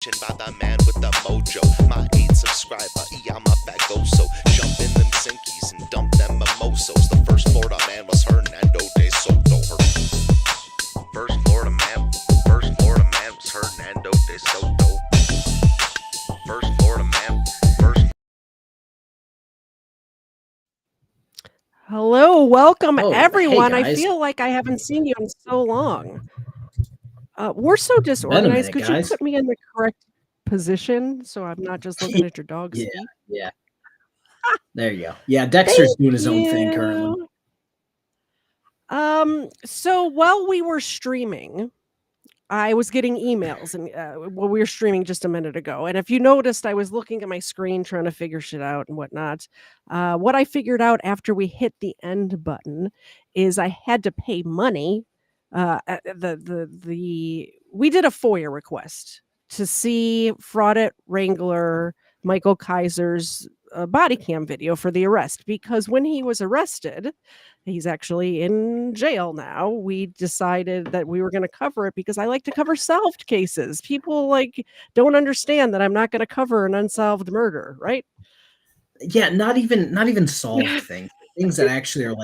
By the man with the mojo, my 8 subscriber, I'm a fagoso. Jump in them sinkies and dump them mimosos. The first Florida man was Hernando de Soto. First Florida man was Hernando de Soto. First Florida man, Hello, welcome everyone. Hey I feel like I haven't seen you in so long. We're so disorganized. Could you put me in the correct position so I'm not just looking at your dog's feet? Yeah. There you go. Yeah, Dexter's doing his own thing currently. So while we were streaming, I was getting emails, and we were streaming just a minute ago. And if you noticed, I was looking at my screen trying to figure shit out and whatnot. What I figured out after we hit the end button is I had to pay money. We did a FOIA request to see Fraudit Wrangler Michael Kaiser's body cam video for the arrest, because when he was arrested, he's actually in jail now. We decided that we were going to cover it because I like to cover solved cases. People don't understand that I'm not going to cover an unsolved murder, right? Yeah, not even solved things that actually are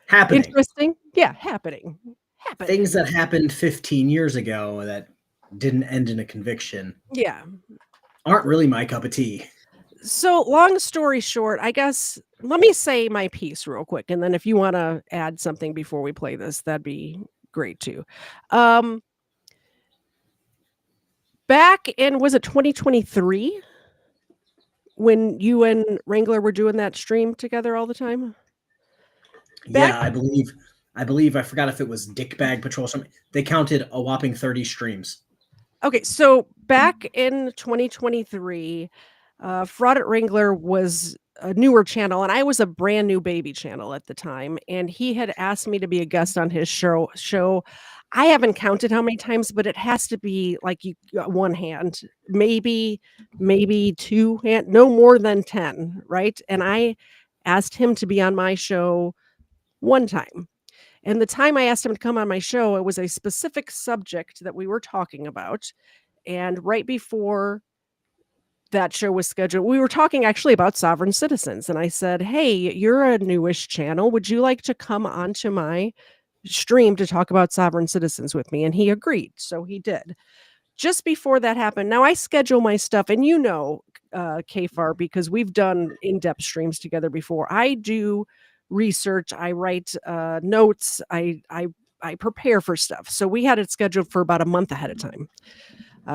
happening. Interesting. Yeah, happening. Things that happened 15 years ago that didn't end in a conviction. Yeah. Aren't really my cup of tea. So long story short, I guess, let me say my piece real quick. And then if you want to add something before we play this, that'd be great too. Back in, was it 2023? When you and Wrangler were doing that stream together all the time? Yeah, I believe I forgot if it was Dick Bag Patrol or something. They counted a whopping 30 streams. Okay, so back in 2023, Fraudit Wrangler was a newer channel, and I was a brand new baby channel at the time, and he had asked me to be a guest on his show. I haven't counted how many times, but it has to be one hand, maybe 2 hand, no more than 10, right? And I asked him to be on my show one time. And the time I asked him to come on my show, it was a specific subject that we were talking about. And right before that show was scheduled, we were talking actually about sovereign citizens. And I said, hey, you're a newish channel. Would you like to come onto my stream to talk about sovereign citizens with me? And he agreed. So he did. Just before that happened, now I schedule my stuff, and KFAR, because we've done in-depth streams together before. I do research, I write notes, I prepare for stuff. So we had it scheduled for about a month ahead of time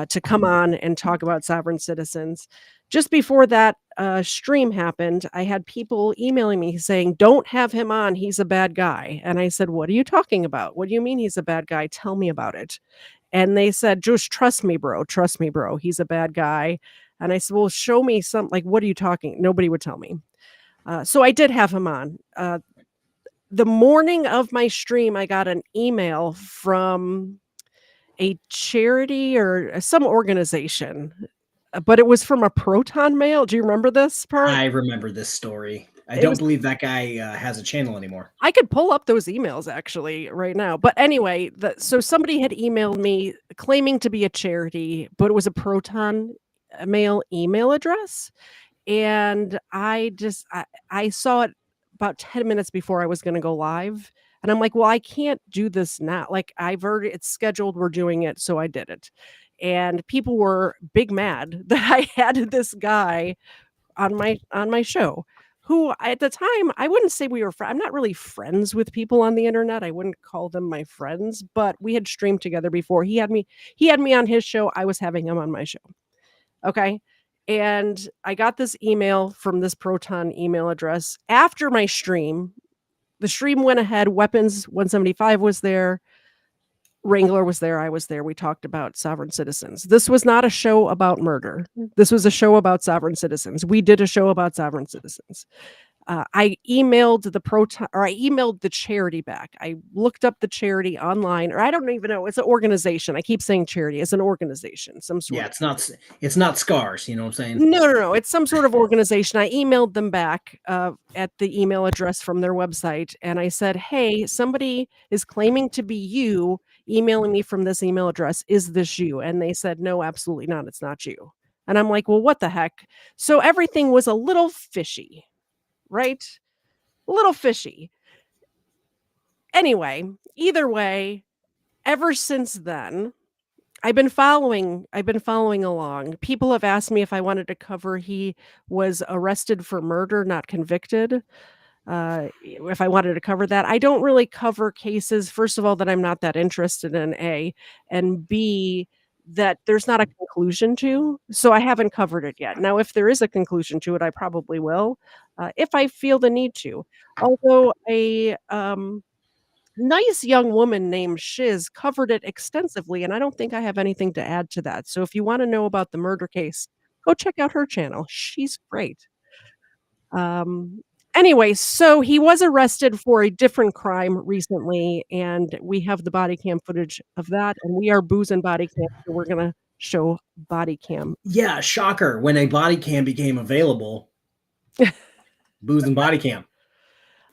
to come on and talk about sovereign citizens. Just before that stream happened, I had people emailing me saying, don't have him on, he's a bad guy. And I said, what are you talking about? What do you mean he's a bad guy? Tell me about it. And they said, just trust me, bro, he's a bad guy. And I said, well, show me what are you talking? Nobody would tell me. So I did have him on. The morning of my stream, I got an email from a charity or some organization, but it was from a Proton mail. Do you remember this part? I remember this story. I don't believe that guy has a channel anymore. I could pull up those emails actually right now. But anyway, so somebody had emailed me claiming to be a charity, but it was a Proton mail email address. And I saw it about 10 minutes before I was going to go live. And I'm like, well, I can't do this now. It's scheduled, we're doing it. So I did it. And people were big mad that I had this guy on my show, who at the time, I wouldn't say we were I'm not really friends with people on the internet. I wouldn't call them my friends, but we had streamed together before. He had me on his show. I was having him on my show. Okay. And I got this email from this Proton email address after my stream. The stream went ahead. Weapons 175 was there. Wrangler was there. I was there. We talked about sovereign citizens. This was not a show about murder. This was a show about sovereign citizens. We did a show about sovereign citizens. I emailed I emailed the charity back. I looked up the charity online, or I don't even know. It's an organization. I keep saying charity. It's an organization, some sort Yeah, of. it's not scars. You know what I'm saying? No. It's some sort of organization. I emailed them back at the email address from their website, and I said, "Hey, somebody is claiming to be you, emailing me from this email address. Is this you?" And they said, "No, absolutely not. It's not you." And I'm like, "Well, what the heck?" So everything was a little fishy, right? A little fishy. Anyway, either way, ever since then, I've been following along. People have asked me if I wanted to cover he was arrested for murder, not convicted. If I wanted to cover that. I don't really cover cases, first of all, that I'm not that interested in, A, and B, that there's not a conclusion to. So I haven't covered it yet. Now, if there is a conclusion to it, I probably will, if I feel the need to. Although a nice young woman named Shiz covered it extensively, and I don't think I have anything to add to that. So if you wanna know about the murder case, go check out her channel. She's great. Um, anyway, so he was arrested for a different crime recently, and we have the body cam footage of that, and we are boozing body cam, so we're gonna show body cam. Yeah, shocker. When a body cam became available, booze and body cam.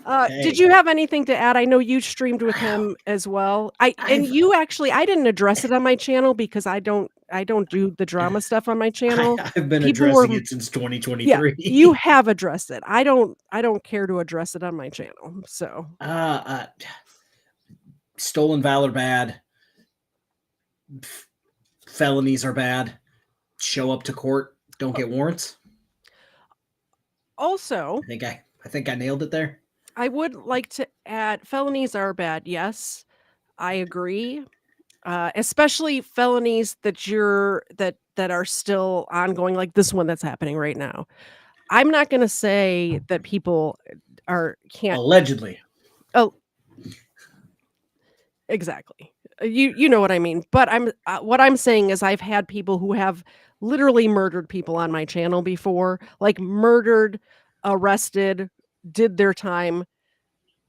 Did Hey. you have anything to add? I know you streamed with him as well. I didn't address it on my channel because I don't do the drama stuff on my channel. I've been People were addressing it since Yeah, 2023. you have addressed it. I don't care to address it on my channel. So, Stolen valor bad. Felonies are bad. Show up to court, don't get warrants. also, I think I nailed it there. I would like to add felonies are bad. Yes, I agree. Especially felonies that are still ongoing, like this one that's happening right now. I'm not gonna say that people can't. Allegedly. Oh, exactly. You know what I mean. But what I'm saying is I've had people who have literally murdered people on my channel before, like murdered, arrested, did their time,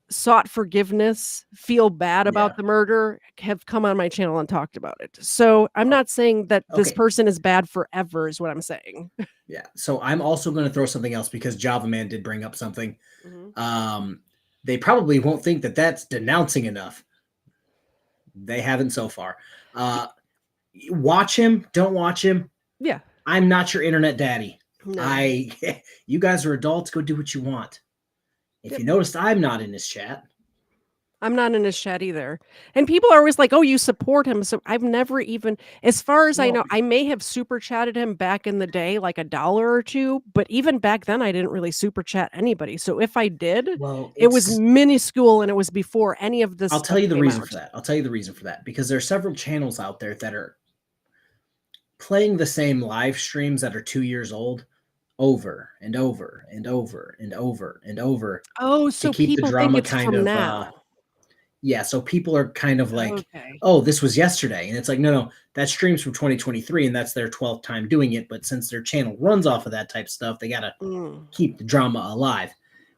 sought forgiveness, feel bad about the murder, have come on my channel and talked about it. So I'm not saying that this Okay. person is bad forever, is what I'm saying. Yeah. So I'm also going to throw something else because Java Man did bring up something. They probably won't think that that's denouncing enough. They haven't so far. Watch him. Don't watch him. Yeah. I'm not your internet daddy. No. You guys are adults. Go do what you want. If you noticed, I'm not in his chat. I'm not in his chat either. And people are always like, "Oh, you support him." So I've never even, as far as I know, I may have super chatted him back in the day, like $1 or $2, but even back then I didn't really super chat anybody. So if I did, it was minuscule and it was before any of this. I'll tell you the reason for that. Because there are several channels out there that are playing the same live streams that are 2 years old over and over and over and over and over. Oh, so to keep people the drama think it's kind from of now. Yeah, so people are kind of like, Okay. "Oh, this was yesterday." And it's like, no, that stream's from 2023 and that's their 12th time doing it, but since their channel runs off of that type of stuff, they got to keep the drama alive.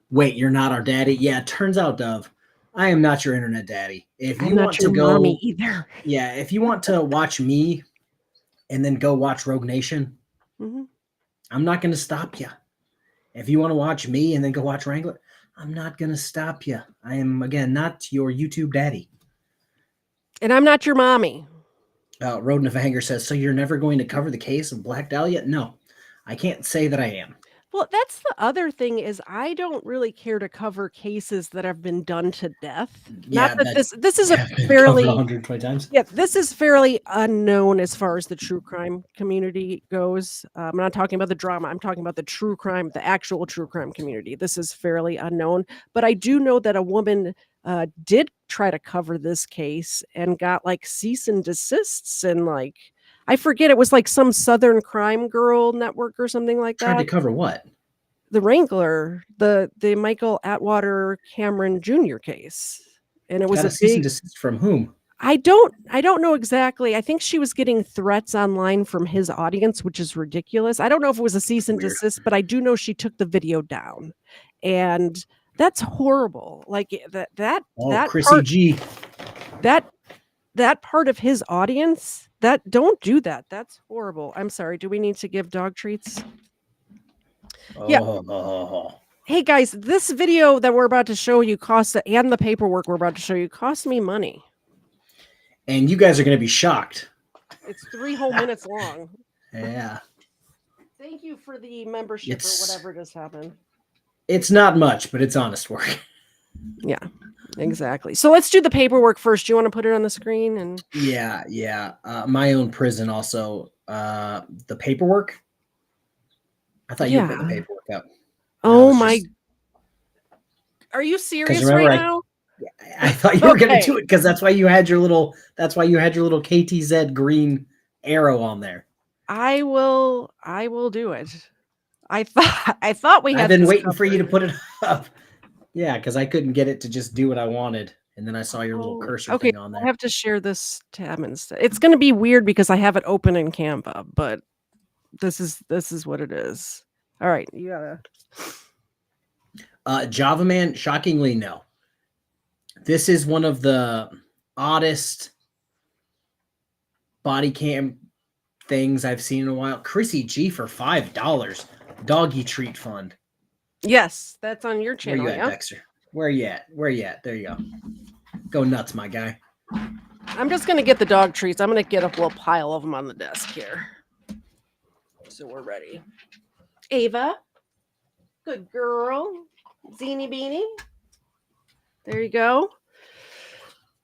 Wait, you're not our daddy? Yeah, it turns out, Dove, I am not your internet daddy. If you want to go mommy either. Yeah, if you want to watch me and then go watch Rogue Nation, I'm not going to stop you. If you want to watch me and then go watch Wrangler, I'm not going to stop you. I am, again, not your YouTube daddy. And I'm not your mommy. Rodent of Anger says, so you're never going to cover the case of Black Dahlia? No, I can't say that I am. Well, that's the other thing is I don't really care to cover cases that have been done to death. Yeah, Not that this is a fairly 120 times. Yeah, this is fairly unknown as far as the true crime community goes. I'm not talking about the drama. I'm talking about the true crime, the actual true crime community. This is fairly unknown, but I do know that a woman did try to cover this case and got like cease and desists and like I forget, it was like some Southern Crime Girl network or something like that. Tried to cover what? The Wrangler, the Michael Atwater Cameron Jr. case. And it was got a cease and desist from whom? I don't know exactly. I think she was getting threats online from his audience, which is ridiculous. I don't know if it was a cease and desist, but I do know she took the video down. and that's horrible. Like that Chrissy part, G. that part of his audience, that don't do that. That's horrible. I'm sorry. Do we need to give dog treats? Yeah. Oh. Hey guys, this video that we're about to show you and the paperwork we're about to show you cost me money. And you guys are going to be shocked. It's 3 whole minutes long. Yeah. Thank you for the membership or whatever just happened. It's not much, but it's honest work. Yeah, exactly. So let's do the paperwork first. Do you want to put it on the screen? And Yeah. My own prison also. The paperwork. I thought you were putting the paperwork up. Oh my! Are you serious right now? I thought you were going to do it because that's why you had your little. That's why you had your little KTZ green arrow on there. I will do it. I thought we had. I've been waiting for you to put it up. Yeah, because I couldn't get it to just do what I wanted, and then I saw your little cursor thing on there. I have to share this tab instead. It's going to be weird because I have it open in Canva, but this is what it is. All right, you gotta. Java Man, shockingly, no. This is one of the oddest body cam things I've seen in a while. Chrissy G for $5. Doggy treat fund. Yes, that's on your channel. Where you at, Dexter? Where you at? There you go. Go nuts, my guy. I'm just gonna get the dog treats. I'm gonna get a little pile of them on the desk here. So we're ready. Ava, good girl. Zeeny Beanie. There you go. All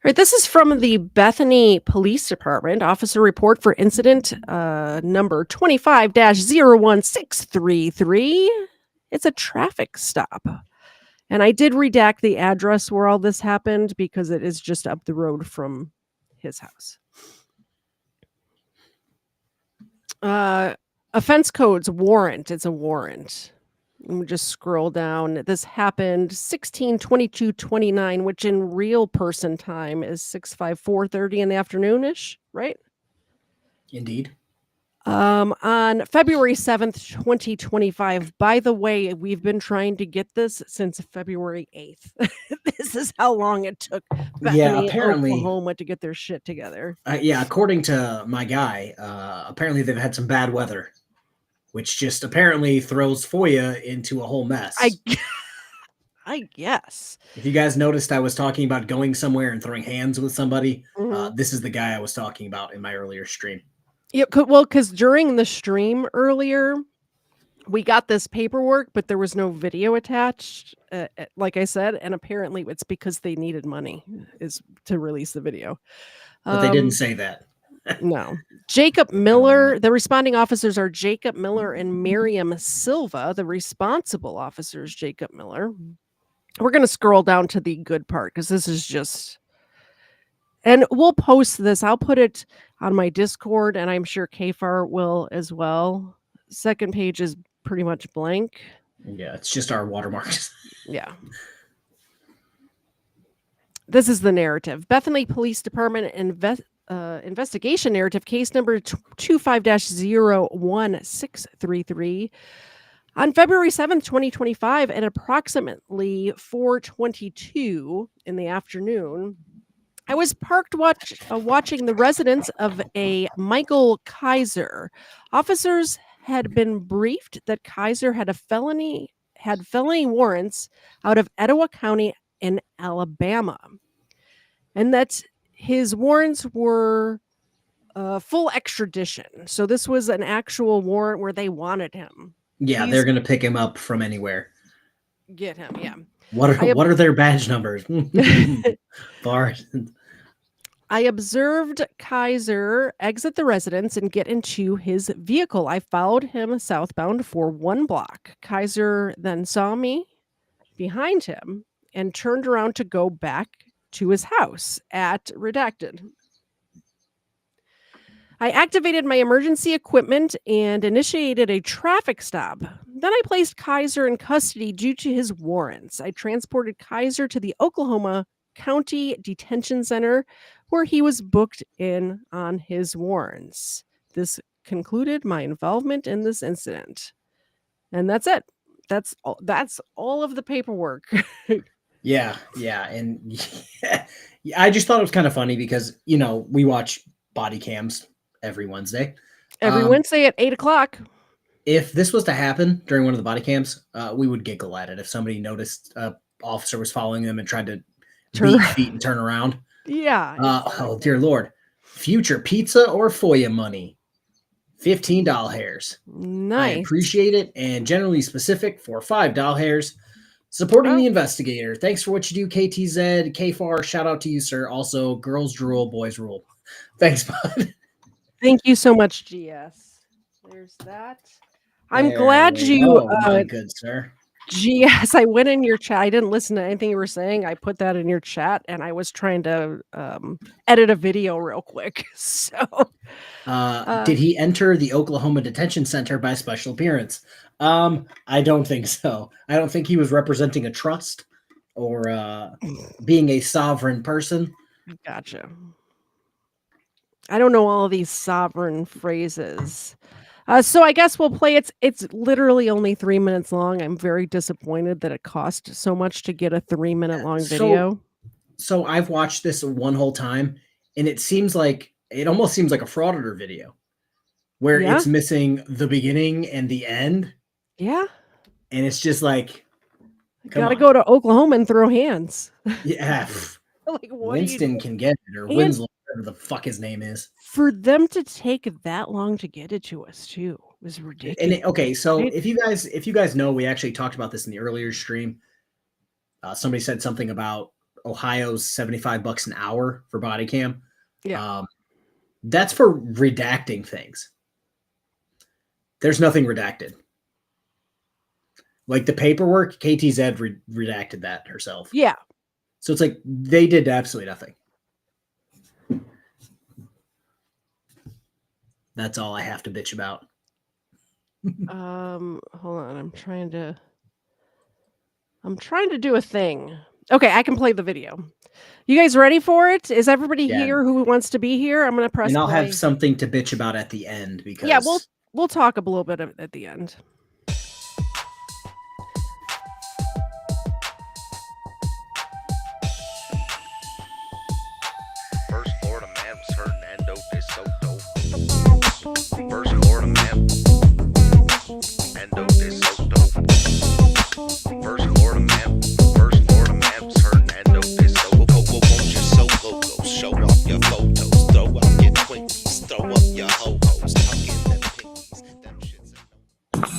right, this is from the Bethany Police Department. Officer report for incident number 25-01633. It's a traffic stop. And I did redact the address where all this happened because it is just up the road from his house. Offense codes, warrant. It's a warrant. And we just scroll down. This happened 16/22/29, which in real person time is 6:54:30 in the afternoon-ish, right? Indeed. On February 7th, 2025. By the way, we've been trying to get this since February 8th. This is how long it took Bethany, apparently, Oklahoma to get their shit together. According to my guy, apparently they've had some bad weather, which just apparently throws FOIA into a whole mess. I guess. If you guys noticed, I was talking about going somewhere and throwing hands with somebody. This is the guy I was talking about in my earlier stream. Yeah, well, because during the stream earlier, we got this paperwork, but there was no video attached, like I said, and apparently it's because they needed money is to release the video. But they didn't say that. No. Jacob Miller, the responding officers are Jacob Miller and Miriam Silva. The responsible officer is Jacob Miller. We're going to scroll down to the good part because this is just... And we'll post this. I'll put it on my Discord, and I'm sure KFAR will as well. Second page is pretty much blank. Yeah, it's just our watermarks. Yeah. This is the narrative. Bethany Police Department investigation narrative, case number 25-01633. On February 7th, 2025, at approximately 4:22 in the afternoon, I was parked watching the residence of a Michael Kaiser. Officers had been briefed that Kaiser had felony warrants out of Etowah County in Alabama, and that his warrants were full extradition. So this was an actual warrant where they wanted him. Yeah, they're going to pick him up from anywhere. Get him, yeah. What are their badge numbers? Bars. I observed Kaiser exit the residence and get into his vehicle. I followed him southbound for 1 block. Kaiser then saw me behind him and turned around to go back to his house at redacted. I activated my emergency equipment and initiated a traffic stop. Then I placed Kaiser in custody due to his warrants. I transported Kaiser to the Oklahoma County Detention Center, where he was booked in on his warrants. This concluded my involvement in this incident. And that's it. That's all of the paperwork. Yeah, and I just thought it was kind of funny because we watch body cams every Wednesday. Every Wednesday at 8:00. If this was to happen during one of the body cams, we would giggle at it. If somebody noticed a officer was following them and tried to beat feet and turn around. Yeah. Exactly. Oh dear Lord. Future pizza or FOIA money. $15 hairs. Nice. I appreciate it, and generally specific for $5 hairs. Supporting the investigator. Thanks for what you do, KTZ, KFAR. Shout out to you, sir. Also, girls drool, boys rule. Thanks, bud. Thank you so much, GS. There's that. I'm glad you. Oh, my good sir. GS, I went in your chat. I didn't listen to anything you were saying. I put that in your chat, and I was trying to edit a video real quick. So, did he enter the Oklahoma Detention Center by special appearance? I don't think so. I don't think he was representing a trust or being a sovereign person. Gotcha. I don't know all of these sovereign phrases. So I guess we'll play. It's literally only 3 minutes long. I'm very disappointed that it cost so much to get a 3-minute long video. So I've watched this one whole time, and it almost seems like a frauditor video where it's missing the beginning and the end. Yeah. And it's just like, gotta go to Oklahoma and throw hands. Yeah. Like, Winston can get it, or Winslow, whatever the fuck his name is. For them to take that long to get it to us too was ridiculous. And so if you guys know, we actually talked about this in the earlier stream. Somebody said something about Ohio's $75 an hour for body cam. Yeah. That's for redacting things. There's nothing redacted. Like the paperwork, KTZ redacted that herself. Yeah. So it's like they did absolutely nothing. That's all I have to bitch about. Hold on. I'm trying to do a thing. Okay, I can play the video. You guys ready for it? Is everybody here who wants to be here? I'm gonna press. And I'll play. have something to bitch about at the end because we'll talk a little bit at the end. First Florida man was Hernando de Soto. First Florida man, Hernando de Soto. First Florida man was Hernando de Soto. Won't you solo go? Show off your photos, throw out your Twinkies, throw up your ho-hos, tuck in them pinkies, them shits and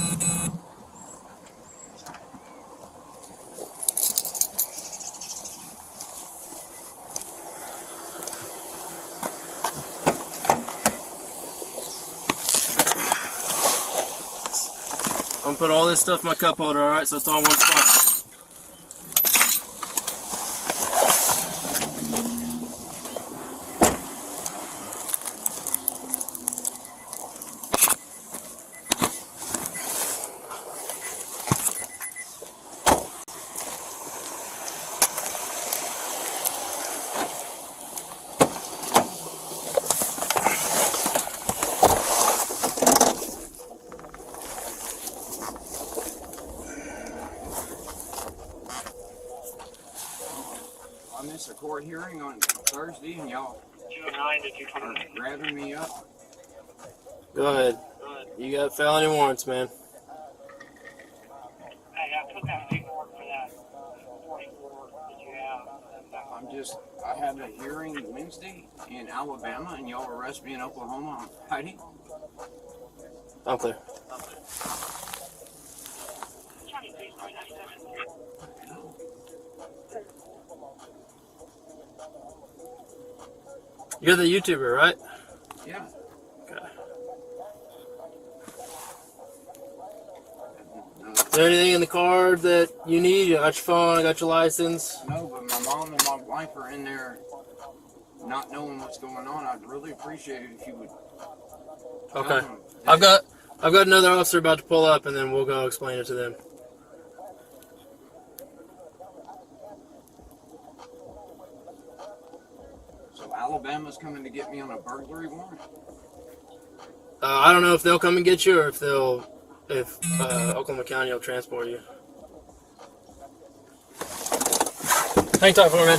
I'm gonna put all this stuff in my cup holder, alright? So it's all in one spot. I missed a court hearing on Thursday, and y'all are grabbing me up. Go ahead. You got felony warrants, man. Hey, I put that paperwork for that 44 that you have. I had a hearing Wednesday in Alabama, and y'all arrest me in Oklahoma on Friday. I'm clear. You're the YouTuber, right? Yeah. Okay. Is there anything in the card that you need? You got your phone, I got your license. No, but my mom and my wife are in there not knowing what's going on. I'd really appreciate it if you would. Okay. I've got another officer about to pull up, and then we'll go explain it to them. So Alabama's coming to get me on a burglary warrant? I don't know if they'll come and get you or if they'll if Oklahoma County will transport you. Hang tight for me, man.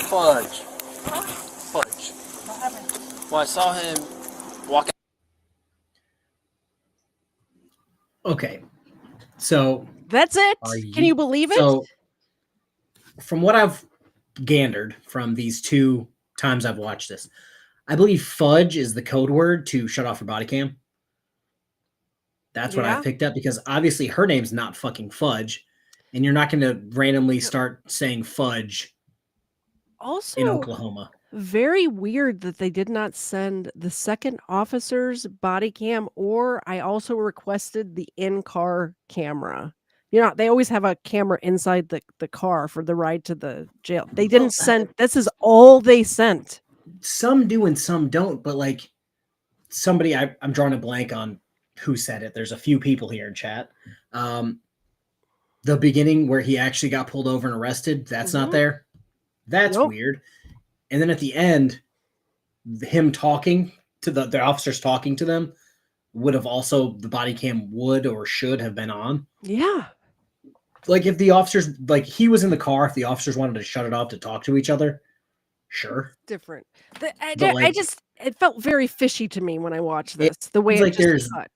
Fudge. Fudge. What happened? Well, I saw him walk out. Okay. So That's it. Can you believe it? So from what I've gathered from these 2 times I've watched this, I believe fudge is the code word to shut off your body cam. That's what Yeah. I picked up, because obviously her name's not fucking Fudge, and you're not going to randomly start saying fudge in Also, Oklahoma. very weird that they did not send the second officer's body cam, or I also requested the in-car camera. You know, they always have a camera inside the car for the ride to the jail. They didn't send. This is all they sent. Some do and some don't, but like somebody, I'm drawing a blank on who said it. There's a few people here in chat. The beginning where he actually got pulled over and arrested, that's not there. That's Nope. weird. And then at the end, him talking to the officers talking to them would have also, the body cam would or should have been on. Yeah. Like if the officers, like he was in the car, if the officers wanted to shut it off to talk to each other, sure. Different. It felt very fishy to me when I watched this. The way it's it like just there's cut.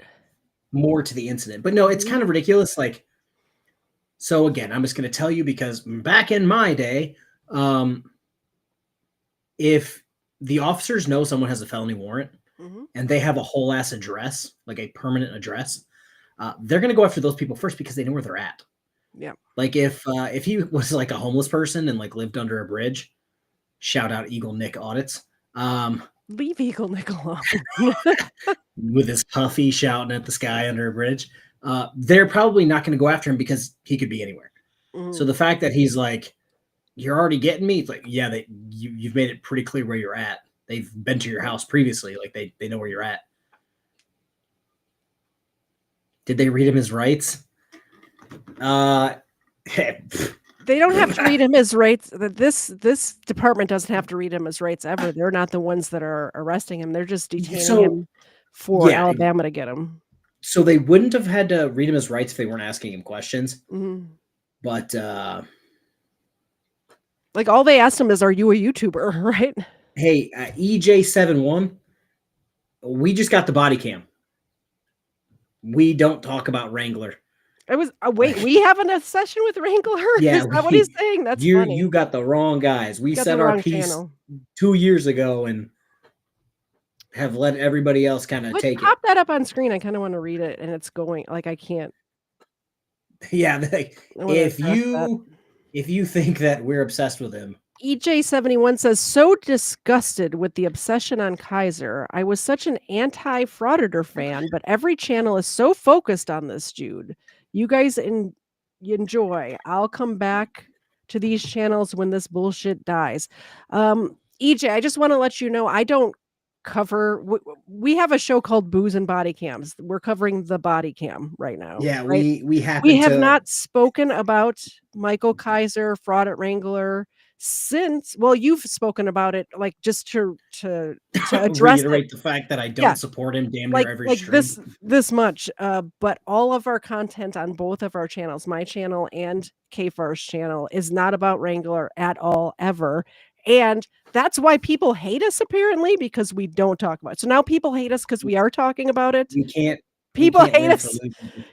more to the incident. But no, it's kind of ridiculous. Like, so again, I'm just going to tell you, because back in my day, if the officers know someone has a felony warrant and they have a whole ass address, like a permanent address, they're going to go after those people first because they know where they're at. Yeah. Like if he was like a homeless person and like lived under a bridge, shout out Eagle Nick Audits. Leave Eagle Nick alone. With his puffy shouting at the sky under a bridge, they're probably not going to go after him because he could be anywhere. So the fact that he's like, you're already getting me, it's like, yeah, you've made it pretty clear where you're at. They've been to your house previously. Like they know where you're at. Did they read him his rights? They don't have to read him his rights. This department doesn't have to read him his rights ever. They're not the ones that are arresting him. They're just detaining him for Alabama to get him. So they wouldn't have had to read him his rights if they weren't asking him questions. But like all they asked him is, "Are you a YouTuber?" Right? Hey, EJ71, we just got the body cam. We don't talk about Wrangler. It was wait, we have a session with Wrangler? Yeah, is that what he's saying? That's funny. You got the wrong guys. We said our piece channel 2 years ago and have let everybody else kind of take pop that up on screen. I kind of want to read it, and it's going like I can't. Yeah, if you think that we're obsessed with him. EJ71 says, so disgusted with the obsession on Kaiser. I was such an anti-frauditor fan, but every channel is so focused on this dude. You guys enjoy. I'll come back to these channels when this bullshit dies. EJ, I just want to let you know, I don't cover, we have a show called Booze and Body Cams. We're covering the body cam right now. Yeah, right? we have not spoken about Michael Kaiser, fraud at Wrangler, since, well, you've spoken about it, like just to address reiterate the fact that I don't support him damn near every stream. this much, but all of our content on both of our channels, my channel and KFAR's channel, is not about Wrangler at all, ever. And that's why people hate us, apparently, because we don't talk about it. So now people hate us because we are talking about it. You can't. People hate us.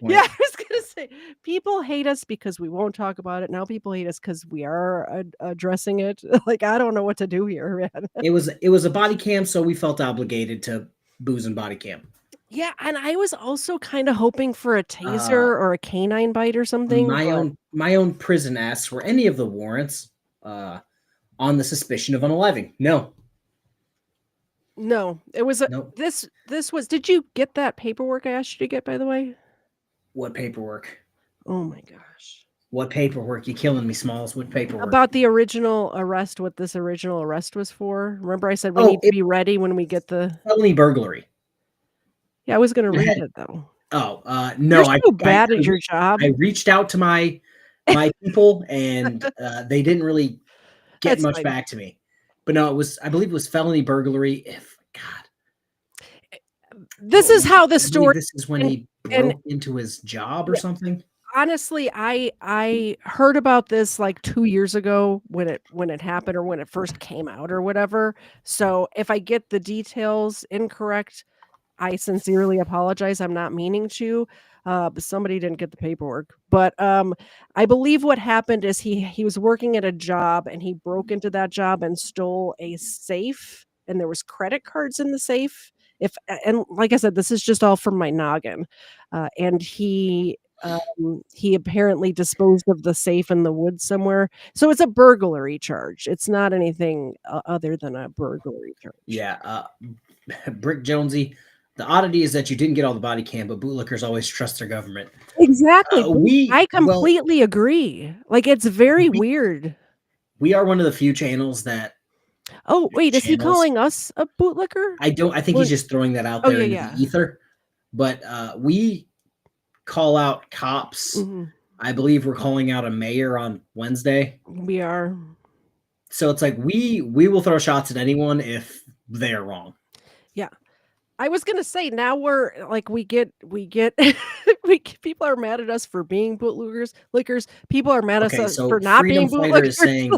Yeah, I was gonna say people hate us because we won't talk about it. Now people hate us because we are addressing it. Like, I don't know what to do here, man. It was a body cam, so we felt obligated to Booze and Body Cam. Yeah, and I was also kind of hoping for a taser or a canine bite or something. My own prison asks, were any of the warrants on the suspicion of unaliving? No, it was this was. Did you get that paperwork I asked you to get, by the way? What paperwork? Oh my gosh. What paperwork? You killing me, Smalls. What paperwork? About the original arrest, what this original arrest was for. Remember I said we need to be ready when we get the felony burglary. Yeah, I was gonna read it though. Oh, no, You're so bad at your job. I reached out to my people and they didn't really get much back to me. But no, I believe it was felony burglary. If God, This is how the I believe story. this is when and- he and- broke into his job or Yeah. something. Honestly, I heard about this like 2 years ago when it happened or when it first came out or whatever. So if I get the details incorrect, I sincerely apologize. I'm not meaning to. But somebody didn't get the paperwork. But I believe what happened is he was working at a job and he broke into that job and stole a safe, and there was credit cards in the safe. And like I said, this is just all from my noggin. And he apparently disposed of the safe in the woods somewhere. So it's a burglary charge. It's not anything other than a burglary charge. Yeah, Brick Jonesy. The oddity is that you didn't get all the body cam, but bootlickers always trust their government. Exactly. I Well, completely agree. Like, it's very weird. we are one of the few channels that Oh, wait, is he channels- calling us a bootlicker? I think he's just throwing that out Oh, there yeah, into yeah. the ether. But we call out cops. Mhm. I believe we're calling out a mayor on Wednesday. We are. So it's like we will throw shots at anyone if they're wrong. Yeah. I was gonna say, now we're like we get people are mad at us for being bootlickers. People are mad at Okay, us so for not Freedom being Fighter bootlickers. is saying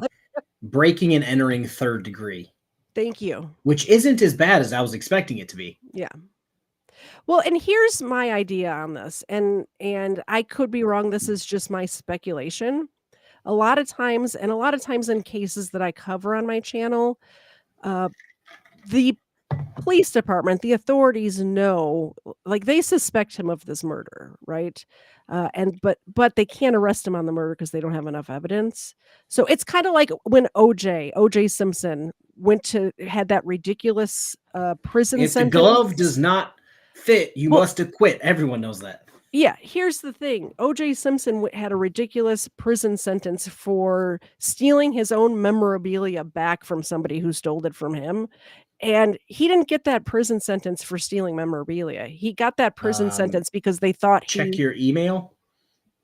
breaking and entering third degree, Thank you. which isn't as bad as I was expecting it to be. Yeah. Well, and here's my idea on this, and I could be wrong. This is just my speculation. A lot of times in cases that I cover on my channel, the police department, the authorities know, like, they suspect him of this murder, right? But they can't arrest him on the murder because they don't have enough evidence. So it's kind of like when OJ Simpson had that ridiculous prison If the sentence. glove does not fit, you Well- must acquit. Everyone knows that. Yeah, here's the thing. OJ Simpson had a ridiculous prison sentence for stealing his own memorabilia back from somebody who stole it from him. And he didn't get that prison sentence for stealing memorabilia. He got that prison sentence because they thought Check your email.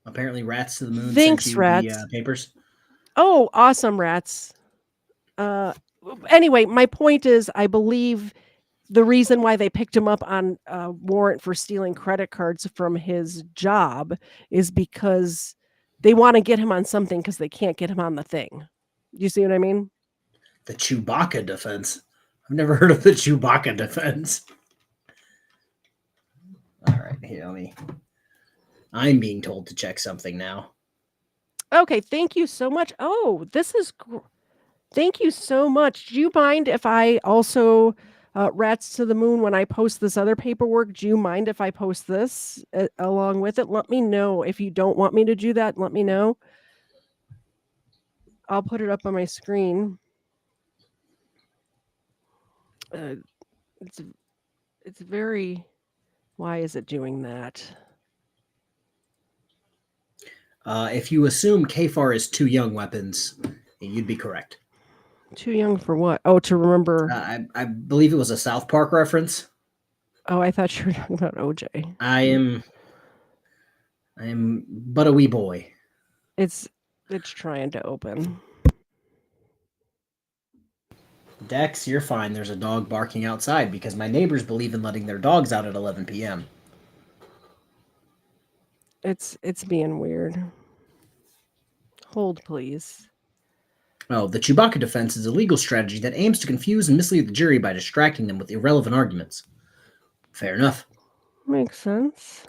Apparently, Rats to the Moon Thanks, sent you Rats. the papers. Oh, awesome, Rats. Anyway, my point is, I believe the reason why they picked him up on a warrant for stealing credit cards from his job is because they want to get him on something because they can't get him on the thing. You see what I mean? The Chewbacca defense. I've never heard of the Chewbacca defense. All right, here, I'm being told to check something now. Okay, thank you so much. Oh, this is thank you so much. Do you mind if I also Rats to the Moon, when I post this other paperwork, do you mind if I post this along with it? Let me know. If you don't want me to do that, let me know. I'll put it up on my screen. It's very. Why is it doing that? If you assume KFAR is two young weapons, you'd be correct. Too young for what? Oh, to remember. I believe it was a South Park reference. Oh, I thought you were talking about OJ. I am but a wee boy. It's trying to open. Dex, you're fine. There's a dog barking outside because my neighbors believe in letting their dogs out at 11 p.m. It's being weird. Hold, please. Oh, the Chewbacca defense is a legal strategy that aims to confuse and mislead the jury by distracting them with irrelevant arguments. Fair enough. Makes sense.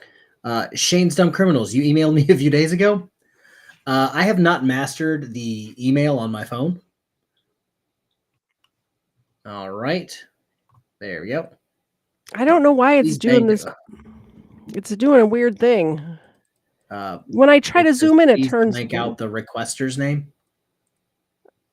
Shane's Dumb Criminals, you emailed me a few days ago. I have not mastered the email on my phone. All right. There we go. I don't know why it's Please doing bank- this. It's doing a weird thing. When I try to it says zoom in, it please turns blank blue. out the requester's name.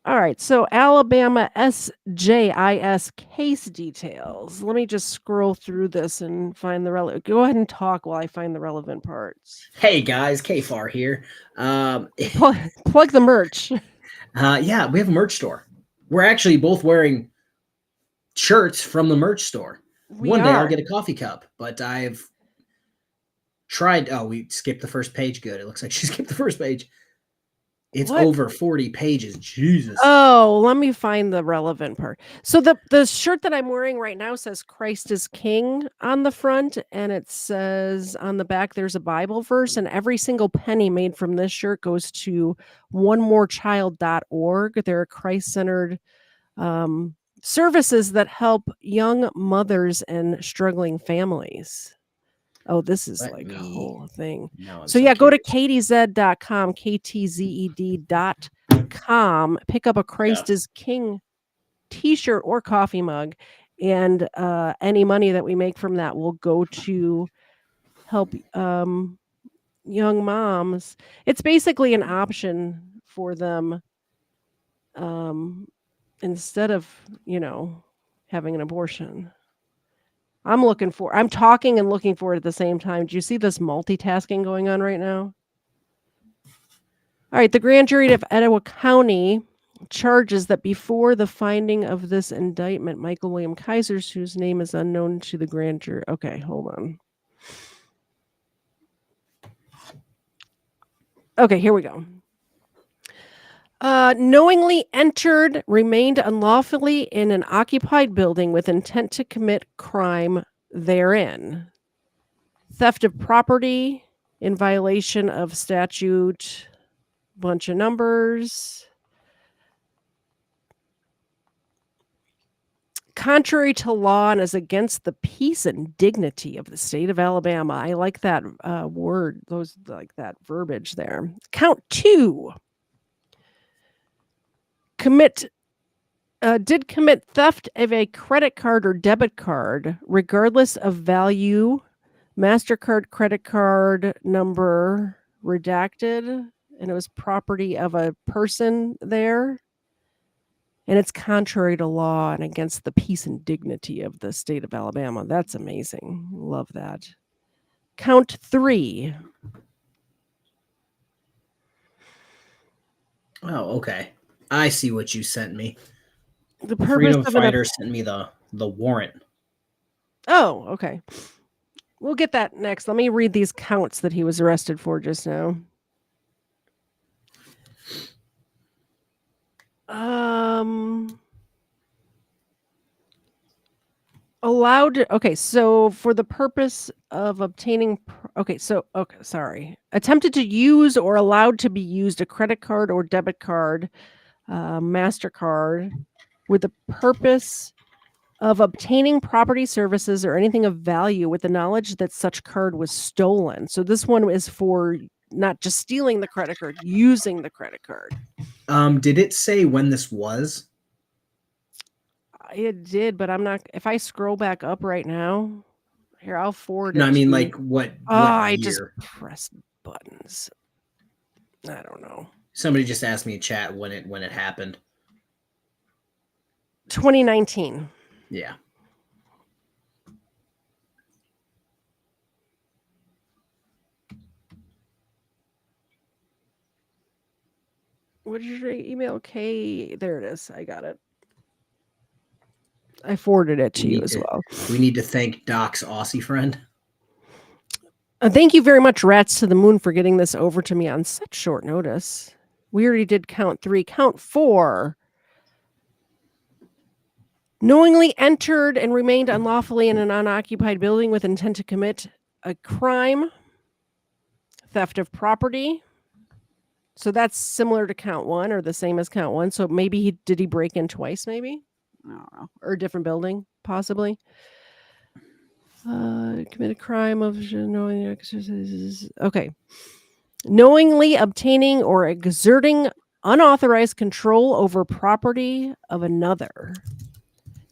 All right, so Alabama SJIS case details. Let me just scroll through this and find the relevant. Go ahead and talk while I find the relevant parts. Hey guys, KFAR here. Plug the merch. Yeah, we have a merch store. We're actually both wearing shirts from the merch store. One day I'll get a coffee cup, but I've tried. Oh, we skipped the first page. Good. It looks like she skipped the first page. It's What? over 40 pages. Jesus. Oh, let me find the relevant part. So the shirt that I'm wearing right now says Christ is King on the front, and it says on the back there's a Bible verse, and every single penny made from this shirt goes to onemorechild.org. They're Christ-centered services that help young mothers and struggling families. Oh, this is Let like a me- whole thing. Now I'm So yeah, go to curious. ktzed.com, ktzed.com, pick up a Christ is King t-shirt or coffee mug, and any money that we make from that will go to help young moms. It's basically an option for them instead of, having an abortion. I'm talking and looking for it at the same time. Do you see this multitasking going on right now? All right, the grand jury of Etowah County charges that before the finding of this indictment, Michael William Kaisers, whose name is unknown to the grand jury. Okay, hold on. Okay, here we go. Knowingly entered, remained unlawfully in an occupied building with intent to commit crime therein. Theft of property in violation of statute, bunch of numbers. Contrary to law and is against the peace and dignity of the state of Alabama. I like that word, that verbiage there. Count 2. Did commit theft of a credit card or debit card, regardless of value, MasterCard credit card number redacted, and it was property of a person there. And it's contrary to law and against the peace and dignity of the state of Alabama. That's amazing. Love that. Count 3. Oh, okay. I see what you sent me. The purpose Freedom of Fighter sent me the warrant. Oh, okay. We'll get that next. Let me read these counts that he was arrested for just now. Okay, so for the purpose of obtaining, attempted to use or allowed to be used a credit card or debit card, MasterCard, with the purpose of obtaining property, services, or anything of value with the knowledge that such card was stolen. So this one is for not just stealing the credit card, using the credit card. Did it say when this was? It did, but I'm not. If I scroll back up right now, here I'll forward it. No, I mean to like you. what I year? just pressed buttons. I don't know. Somebody just asked me in chat when it happened. 2019. Yeah. What did your email? Okay, there it is. I got it. I forwarded it to you as well. We need to thank Doc's Aussie friend. Thank you very much, Rats to the Moon, for getting this over to me on such short notice. We already did count 3. Count 4. Knowingly entered and remained unlawfully in an unoccupied building with intent to commit a crime, theft of property. So that's similar to count 1 or the same as count 1. So maybe did he break in twice, maybe? I don't know. Or a different building, possibly. Commit a crime of knowing exercises. Okay. Knowingly obtaining or exerting unauthorized control over property of another.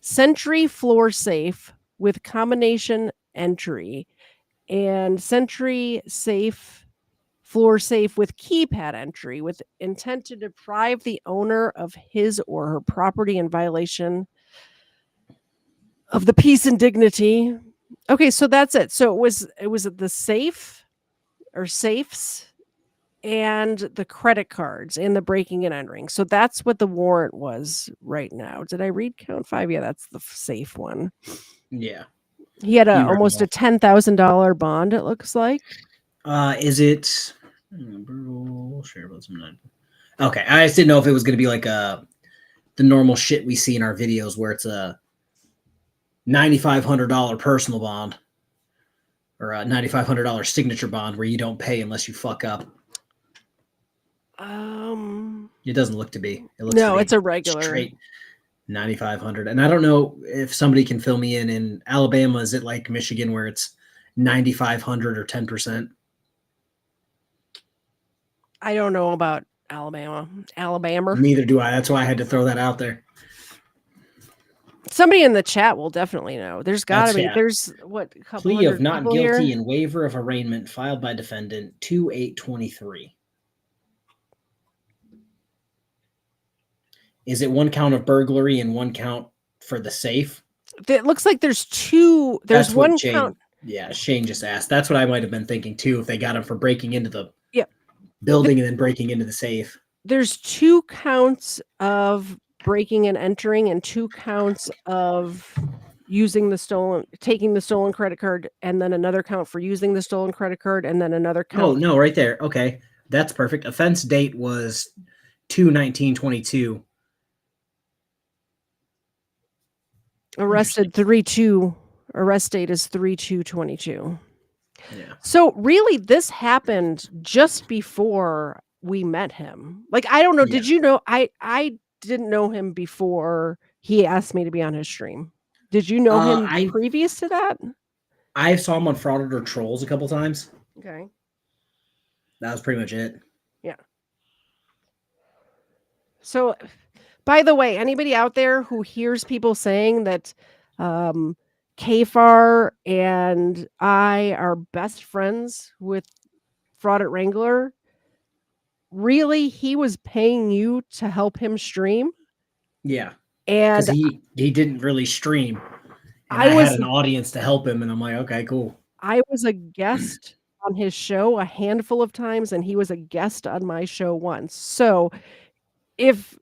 Sentry floor safe with combination entry and sentry safe floor safe with keypad entry with intent to deprive the owner of his or her property in violation of the peace and dignity. Okay, so that's it. So it was the safe or safes and the credit cards and the breaking and entering. So that's what the warrant was right now. Did I read count 5? Yeah, that's the safe one. Yeah. He had almost a $10,000 bond, it looks like. Is it brutal? Okay, I just didn't know if it was going to be like the normal shit we see in our videos where it's a $9,500 personal bond or a $9,500 signature bond where you don't pay unless you fuck up. It doesn't look to be. It looks to No, be it's a regular. straight 9,500. And I don't know if somebody can fill me in Alabama. Is it like Michigan where it's 9,500 or 10%? I don't know about Alabama. Neither do I. That's why I had to throw that out there. Somebody in the chat will definitely know. There's got to be. Yeah. There's what? A couple Plea of hundred not people guilty here? and waiver of arraignment filed by defendant 2/8/23. Is it one count of burglary and one count for the safe? It looks like there's two. There's That's what one Shane, count. Yeah, Shane just asked. That's what I might have been thinking too. If they got him for breaking into the Yeah. building and then breaking into the safe. There's 2 counts of breaking and entering and 2 counts of taking the stolen credit card, and then another count for using the stolen credit card, and then another count. Oh no, right there. Okay, that's perfect. Offense date was 2/19/22. Arrested 3/2. Arrest date is 3/2/22. Yeah. So really, this happened just before we met him. Like, I don't know. Yeah. Did you know? I didn't know him before he asked me to be on his stream. Did you know him previous to that? I saw him on Frauded or Trolls a couple times. Okay. That was pretty much it. Yeah. So, by the way, anybody out there who hears people saying that Kfar and I are best friends with Fraud at Wrangler, really, he was paying you to help him stream? Yeah. And he didn't really stream. And I had an audience to help him, and I'm like, okay, cool. I was a guest on his show a handful of times, and he was a guest on my show once. So if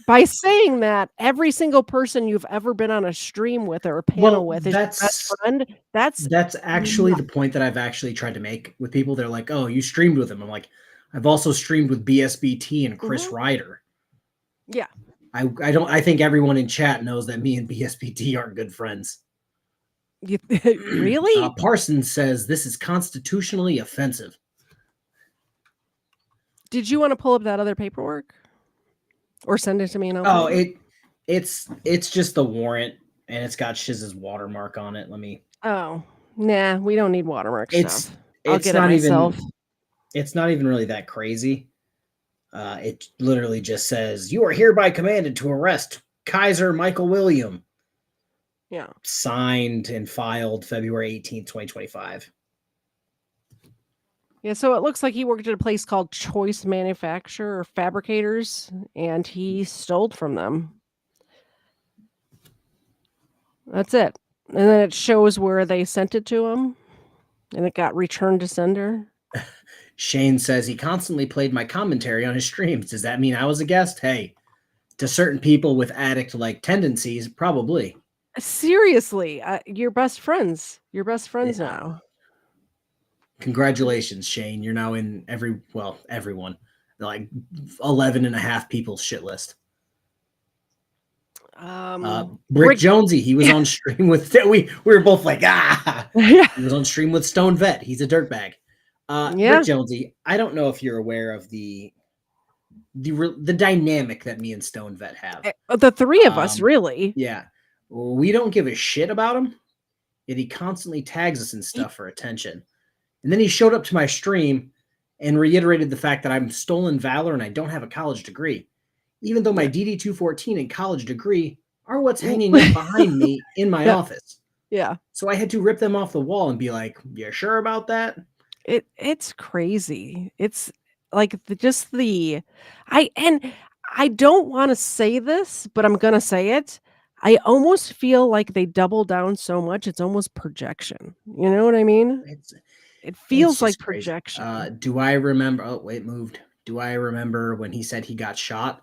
by saying that every single person you've ever been on a stream with or a panel with is your best friend, that's actually the point that I've actually tried to make with people. They're like, oh, you streamed with him. I'm like, I've also streamed with BSBT and Chris Ryder. Yeah. I think everyone in chat knows that me and BSBT aren't good friends. Really? Parsons says this is constitutionally offensive. Did you want to pull up that other paperwork? Or send it to me and I'll it's just the warrant, and it's got Shiz's watermark on it. Let me. Oh, nah, we don't need watermark stuff. I'll get not it myself. It's not even really that crazy. It literally just says you are hereby commanded to arrest Kaiser Michael William. Yeah. Signed and filed February 18th, 2025. Yeah, so it looks like he worked at a place called Choice Manufacturer or Fabricators, and he stole from them. That's it. And then it shows where they sent it to him, and it got returned to sender. Shane says he constantly played my commentary on his streams. Does that mean I was a guest? Hey, to certain people with addict-like tendencies, probably. Seriously, you're best friends. You're best friends now. Congratulations, Shane. You're now in everyone. Like 11 and a half people's shit list. Brick Jonesy, he was on stream with we were both like, he was on stream with Stone Vet. He's a dirtbag. Brick Jonesy, I don't know if you're aware of the dynamic that me and Stone Vet have. The three of us, really. Yeah. We don't give a shit about him, yet he constantly tags us and stuff for attention. And then he showed up to my stream and reiterated the fact that I'm stolen valor and I don't have a college degree, even though my DD-214 and college degree are what's hanging up behind me in my office. Yeah. So I had to rip them off the wall and be like, "You sure about that?" It's crazy. It's like I don't want to say this, but I'm gonna say it. I almost feel like they double down so much, it's almost projection. You know what I mean? It feels like projection. Do I remember? Oh, wait, moved. Do I remember when he said he got shot?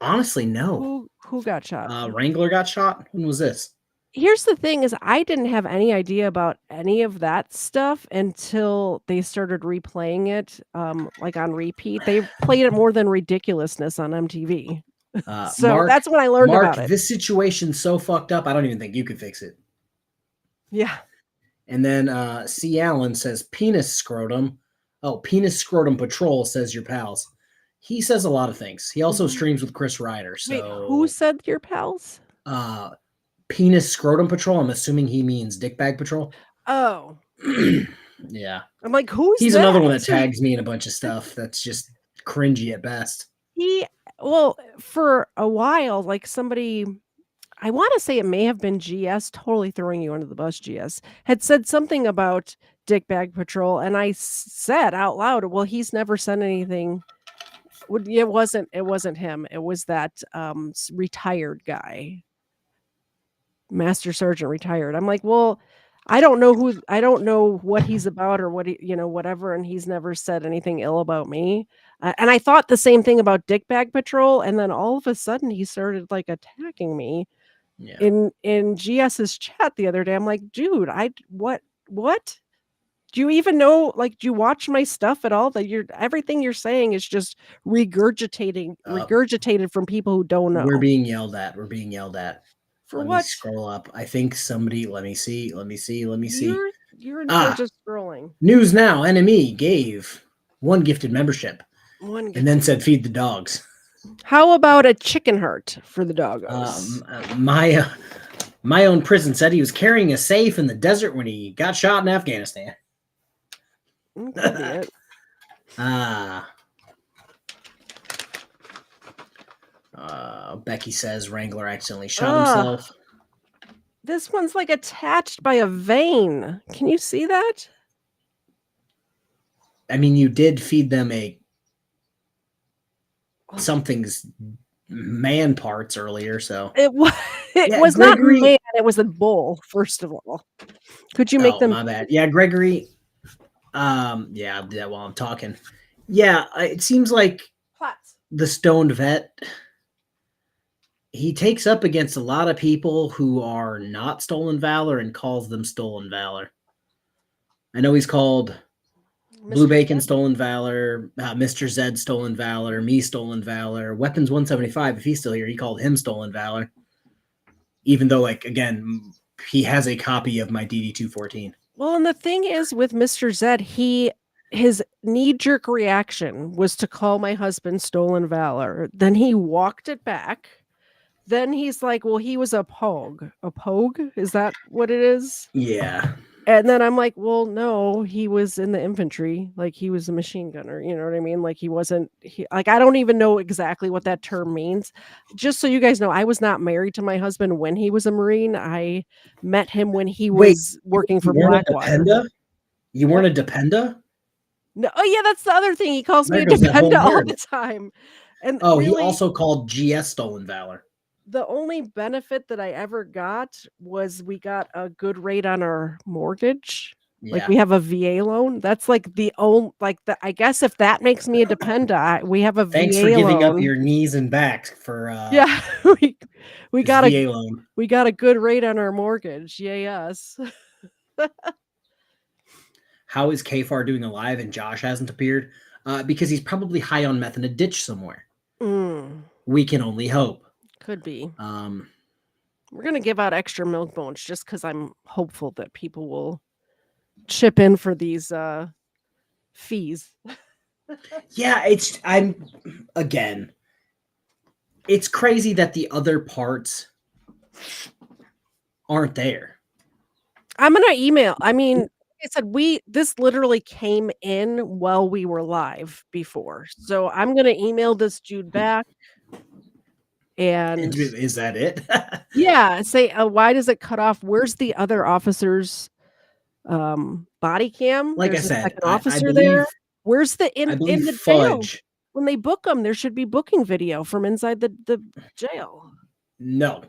Honestly, no. Who got shot? Wrangler got shot. When was this? Here's the thing is I didn't have any idea about any of that stuff until they started replaying it, like, on repeat. They played it more than Ridiculousness on MTV. So, Mark, that's when I learned about it. this situation's so fucked up, I don't even think you can fix it. Yeah. And then C. Allen says, penis scrotum. Oh, penis scrotum patrol says your pals. He says a lot of things. He also streams with Chris Ryder. So Wait, who said your pals? Penis scrotum patrol. I'm assuming he means dick bag patrol. Oh. Yeah. I'm like, who's He's that? another one that tags me in a bunch of stuff that's just cringy at best. Well, for a while, like somebody, I want to say it may have been GS, totally throwing you under the bus, GS, had said something about Dick Bag Patrol, and I said out loud, well, he's never said anything. It wasn't him. It was that retired guy. Master Sergeant retired. I'm like, well, I don't know what he's about or what whatever, and he's never said anything ill about me. And I thought the same thing about Dick Bag Patrol, and then all of a sudden he started like attacking me in GS's chat the other day. I'm like, dude, what? Do you even know, like, do you watch my stuff at all? That everything you're saying is just regurgitated from people who don't know. We're being yelled at. For Let what? me scroll up. I think somebody. Let me see. You're in charge of scrolling. News Now. NME gave one gifted membership, And then said feed the dogs. How about a chicken heart for the doggos? My own prison said he was carrying a safe in the desert when he got shot in Afghanistan. Could be it. Becky says Wrangler accidentally shot himself. This one's like attached by a vein. Can you see that? I mean, you did feed them something's man parts earlier, so it was Gregory, not man. It was a bull. First of all, could you make them? My bad. Yeah, Gregory. Yeah, while I'm talking. Yeah, it seems like the stoned vet. He takes up against a lot of people who are not stolen valor and calls them stolen valor. I know he's called Blue Bacon stolen valor, Mr. Zed stolen valor, me stolen valor, Weapons 175. If he's still here, he called him stolen valor. Even though, like, again, he has a copy of my DD-214. Well, and the thing is with Mr. Zed, his knee-jerk reaction was to call my husband stolen valor. Then he walked it back. Then he's like, well, he was a pogue. A pogue? Is that what it is? Yeah. And then I'm like, well, no, he was in the infantry. Like, he was a machine gunner. You know what I mean? Like, I don't even know exactly what that term means. Just so you guys know, I was not married to my husband when he was a Marine. I met him when he was working for Blackwater. You weren't a dependa? No. Oh, yeah, that's the other thing. He calls me a dependa all the time. And he also called GS stolen valor. The only benefit that I ever got was we got a good rate on our mortgage. Yeah. Like, we have a VA loan. That's like the only, I guess if that makes me a dependa, we have a VA loan. Thanks for giving up your knees and back for yeah. we got VA loan. We got a good rate on our mortgage. Yes. How is KFAR doing alive and Josh hasn't appeared? Because he's probably high on meth in a ditch somewhere. We can only hope. Could be. We're going to give out extra milk bones just because I'm hopeful that people will chip in for these fees. Yeah, it's crazy that the other parts aren't there. I'm going to email. I mean, I said this literally came in while we were live before. So I'm going to email this dude back. And is that it? Yeah. Say, why does it cut off? Where's the other officer's body cam? Like There's I said, an officer there. Where's the in the jail? When they book them, there should be booking video from inside the jail. No.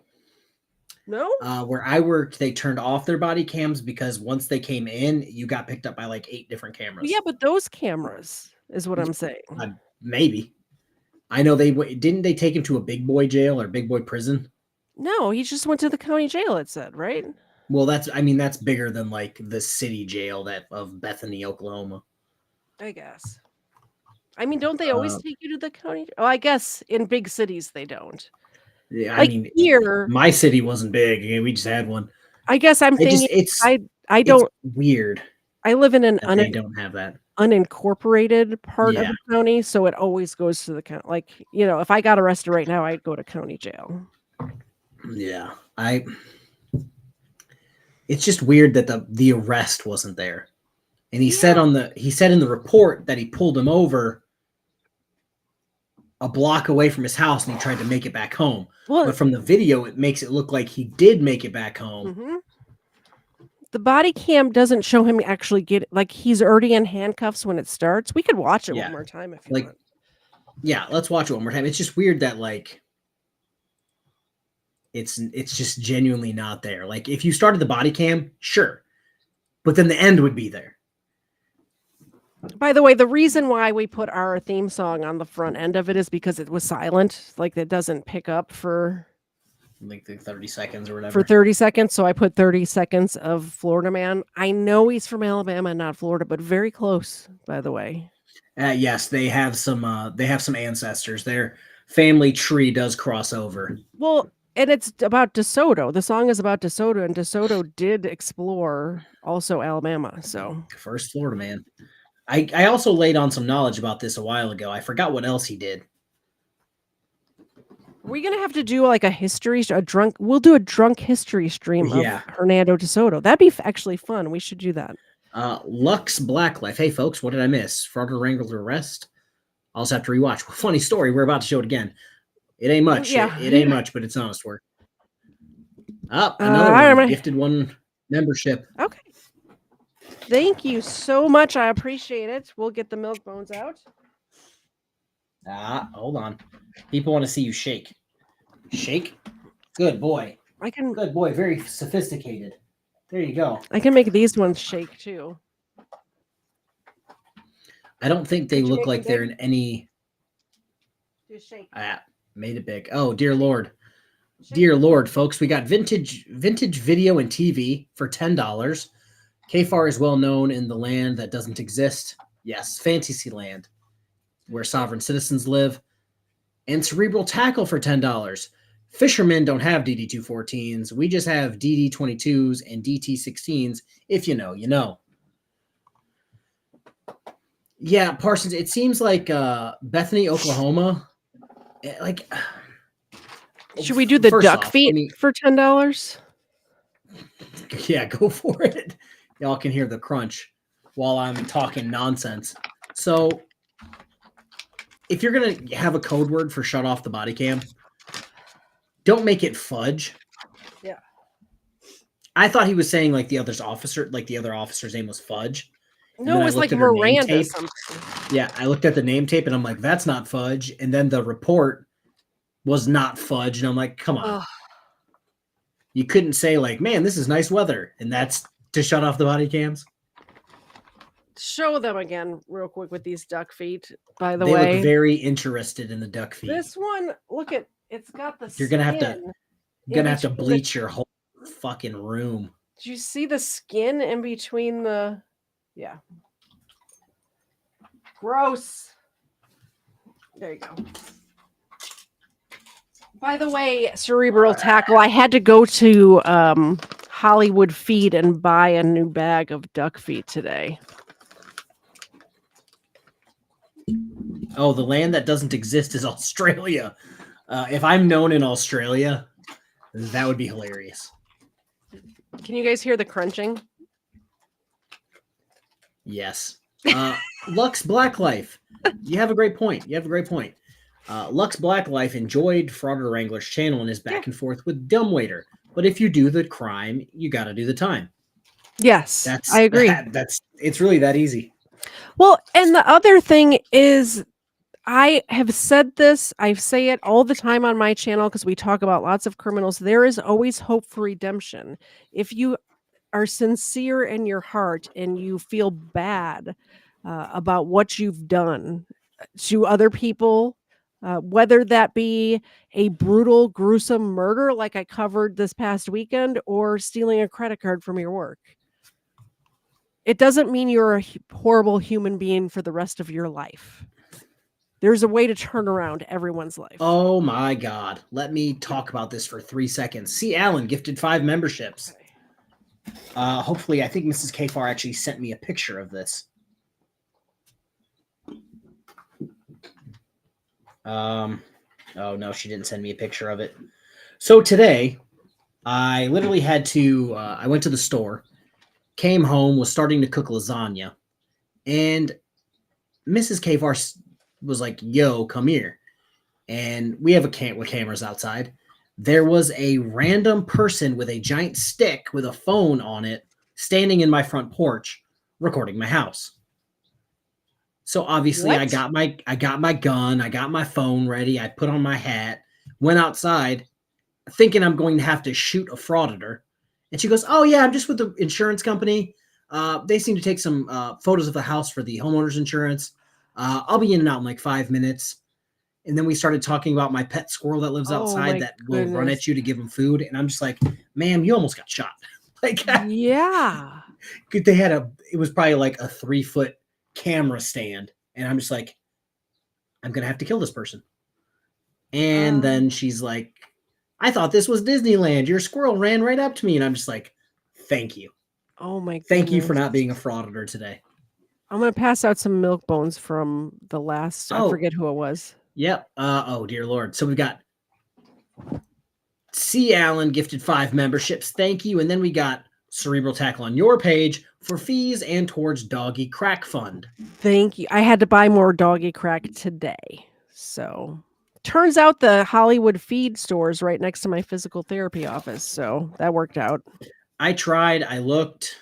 Where I worked, they turned off their body cams because once they came in, you got picked up by like 8 different cameras. Yeah, but those cameras is what I'm saying. Maybe. I know they take him to a big boy jail or big boy prison. No, he just went to the county jail, it said, right? Well, that's bigger than like the city jail of Bethany, Oklahoma. I guess. I mean, don't they always take you to the county? Oh, I guess in big cities they don't. Yeah, Like here, my city wasn't big. We just had one. I guess I'm thinking I It's don't weird I live in an that they don't have that. unincorporated part of Yeah. the county, so it always goes to the county. Like, if I got arrested right now, I'd go to county jail. Yeah. It's just weird that the arrest wasn't there. And he said in the report that he pulled him over a block away from his house and he tried to make it back home. Well, but from the video, it makes it look like he did make it back home. Mm-hmm. The body cam doesn't show him actually he's already in handcuffs when it starts. We could watch it one more time if you want. Yeah, let's watch it one more time. It's just weird that it's just genuinely not there. Like if you started the body cam, sure. But then the end would be there. By the way, the reason why we put our theme song on the front end of it is because it was silent. Like it doesn't pick up for like the 30 seconds or whatever. For 30 seconds. So I put 30 seconds of Florida Man. I know he's from Alabama and not Florida, but very close, by the way. Yes, they have some ancestors. Their family tree does cross over. Well, and it's about DeSoto. The song is about DeSoto, and DeSoto did explore also Alabama. So first Florida man. I also laid on some knowledge about this a while ago. I forgot what else he did. We're gonna have to do like we'll do a drunk history stream of Hernando DeSoto. That'd be actually fun. We should do that. Lux Black Life. Hey folks, what did I miss? Fraud or Wrangler arrest? I'll just have to rewatch. Well, funny story. We're about to show it again. It ain't much. Yeah. It ain't much, but it's honest work. Another one. Gifted one membership. Okay. Thank you so much. I appreciate it. We'll get the milk bones out. Hold on. People want to see you shake. Shake? Good boy. Good boy. Very sophisticated. There you go. I can make these ones shake too. I don't think they look like they're in any. Just shake. Made it big. Oh, dear Lord. Dear Lord, folks. We got vintage video and TV for $10. KFAR is well known in the land that doesn't exist. Yes, Fantasyland, where sovereign citizens live. And cerebral tackle for $10. Fishermen don't have DD214s. We just have DD22s and DT16s. If you know, you know. Yeah, Parsons, it seems like Bethany, Oklahoma. Like, should we do the duck feet for $10? Yeah, go for it. Y'all can hear the crunch while I'm talking nonsense. So, if you're going to have a code word for shut off the body cam, don't make it fudge. Yeah. I thought he was saying like the other officer's name was Fudge. No, it was like Miranda something. Yeah, I looked at the name tape and I'm like, that's not Fudge. And then the report was not Fudge. And I'm like, come on. You couldn't say like, man, this is nice weather. And that's to shut off the body cams. Show them again real quick with these duck feet, by the way. They look very interested in the duck feet. This one, look at, it's got the You're going to have to bleach your whole fucking room. Did you see the skin in between the... Yeah. Gross. There you go. By the way, cerebral tackle, I had to go to Hollywood Feed and buy a new bag of duck feet today. Oh, the land that doesn't exist is Australia. If I'm known in Australia, that would be hilarious. Can you guys hear the crunching? Yes. Lux Black Life. You have a great point. Lux Black Life enjoyed Frogger Wrangler's channel and is back and forth with Dumbwaiter. But if you do the crime, you got to do the time. Yes, I agree. It's really that easy. Well, and the other thing is, I have said this, I say it all the time on my channel because we talk about lots of criminals. There is always hope for redemption. If you are sincere in your heart and you feel bad about what you've done to other people whether that be a brutal, gruesome murder like I covered this past weekend or stealing a credit card from your work. It doesn't mean you're a horrible human being for the rest of your life. There's a way to turn around everyone's life. Oh my God. Let me talk about this for 3 seconds. C. Allen gifted 5 memberships. Hopefully, I think Mrs. Kfar actually sent me a picture of this. Oh no, she didn't send me a picture of it. So today, I literally had to, I went to the store, came home, was starting to cook lasagna, and Mrs. Kfar was like, yo, come here. And we have with cameras outside. There was a random person with a giant stick with a phone on it standing in my front porch recording my house. So obviously What? I got my gun, I got my phone ready, I put on my hat, went outside thinking I'm going to have to shoot a frauditor. And she goes, "Oh yeah, I'm just with the insurance company. They seem to take some photos of the house for the homeowner's insurance. I'll be in and out in like 5 minutes." And then we started talking about my pet squirrel that lives outside that will run at you to give him food. And I'm just like, "Ma'am, you almost got shot." Like, yeah. it was probably like a 3-foot camera stand. And I'm just like, I'm going to have to kill this person. And then she's like, "I thought this was Disneyland. Your squirrel ran right up to me." And I'm just like, thank you. Oh my goodness. Thank you for not being a frauditor today. I'm going to pass out some milk bones from the last, I forget who it was. Yep. Oh, dear Lord. So we've got C. Allen gifted 5 memberships. Thank you. And then we got Cerebral Tackle on your page for fees and towards Doggy Crack Fund. Thank you. I had to buy more doggy crack today. So turns out the Hollywood feed store is right next to my physical therapy office. So that worked out. I tried. I looked.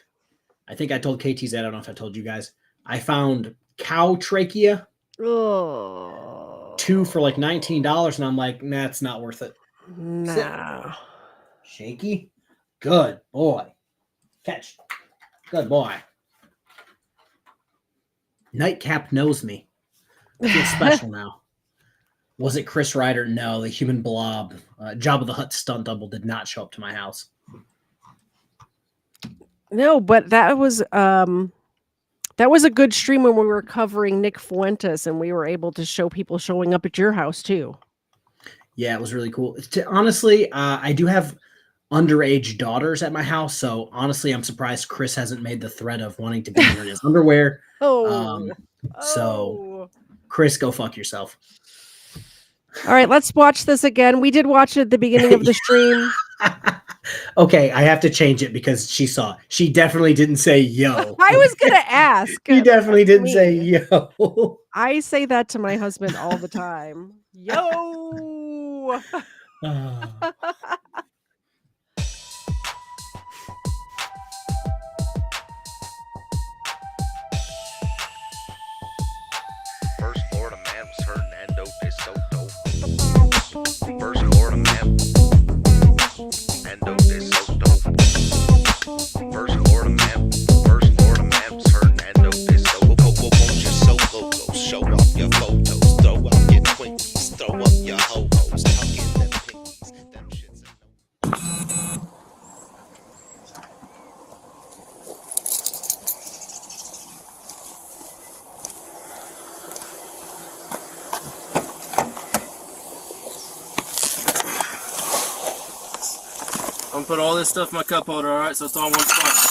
I think I told KTZ. I don't know if I told you guys. I found cow trachea. Oh. 2 for like $19. And I'm like, nah, it's not worth it. Nah. Shaky. Good boy. Catch. Good boy. Nightcap knows me. I feel special now. Was it Chris Ryder? No, the human blob. Jabba the Hutt stunt double did not show up to my house. No, but that was a good stream when we were covering Nick Fuentes and we were able to show people showing up at your house too. Yeah, it was really cool. Honestly, I do have underage daughters at my house, so honestly, I'm surprised Chris hasn't made the threat of wanting to be in his underwear. So, Chris, go fuck yourself. All right, let's watch this again. We did watch it at the beginning of the stream. Okay, I have to change it because she saw. She definitely didn't say yo. I was going to ask. She definitely didn't say yo. I say that to my husband all the time. Yo! First Florida man was Hernando de Soto. First Florida man, Hernando de Soto. First Florida man was Hernando de Soto. Won't you solo go? Show off your photos, throw up your Twinkies, throw up your ho-hos, tuck in them pinkies, them shits and no. I'm gonna put all this stuff in my cup holder, alright? So it's all in one spot.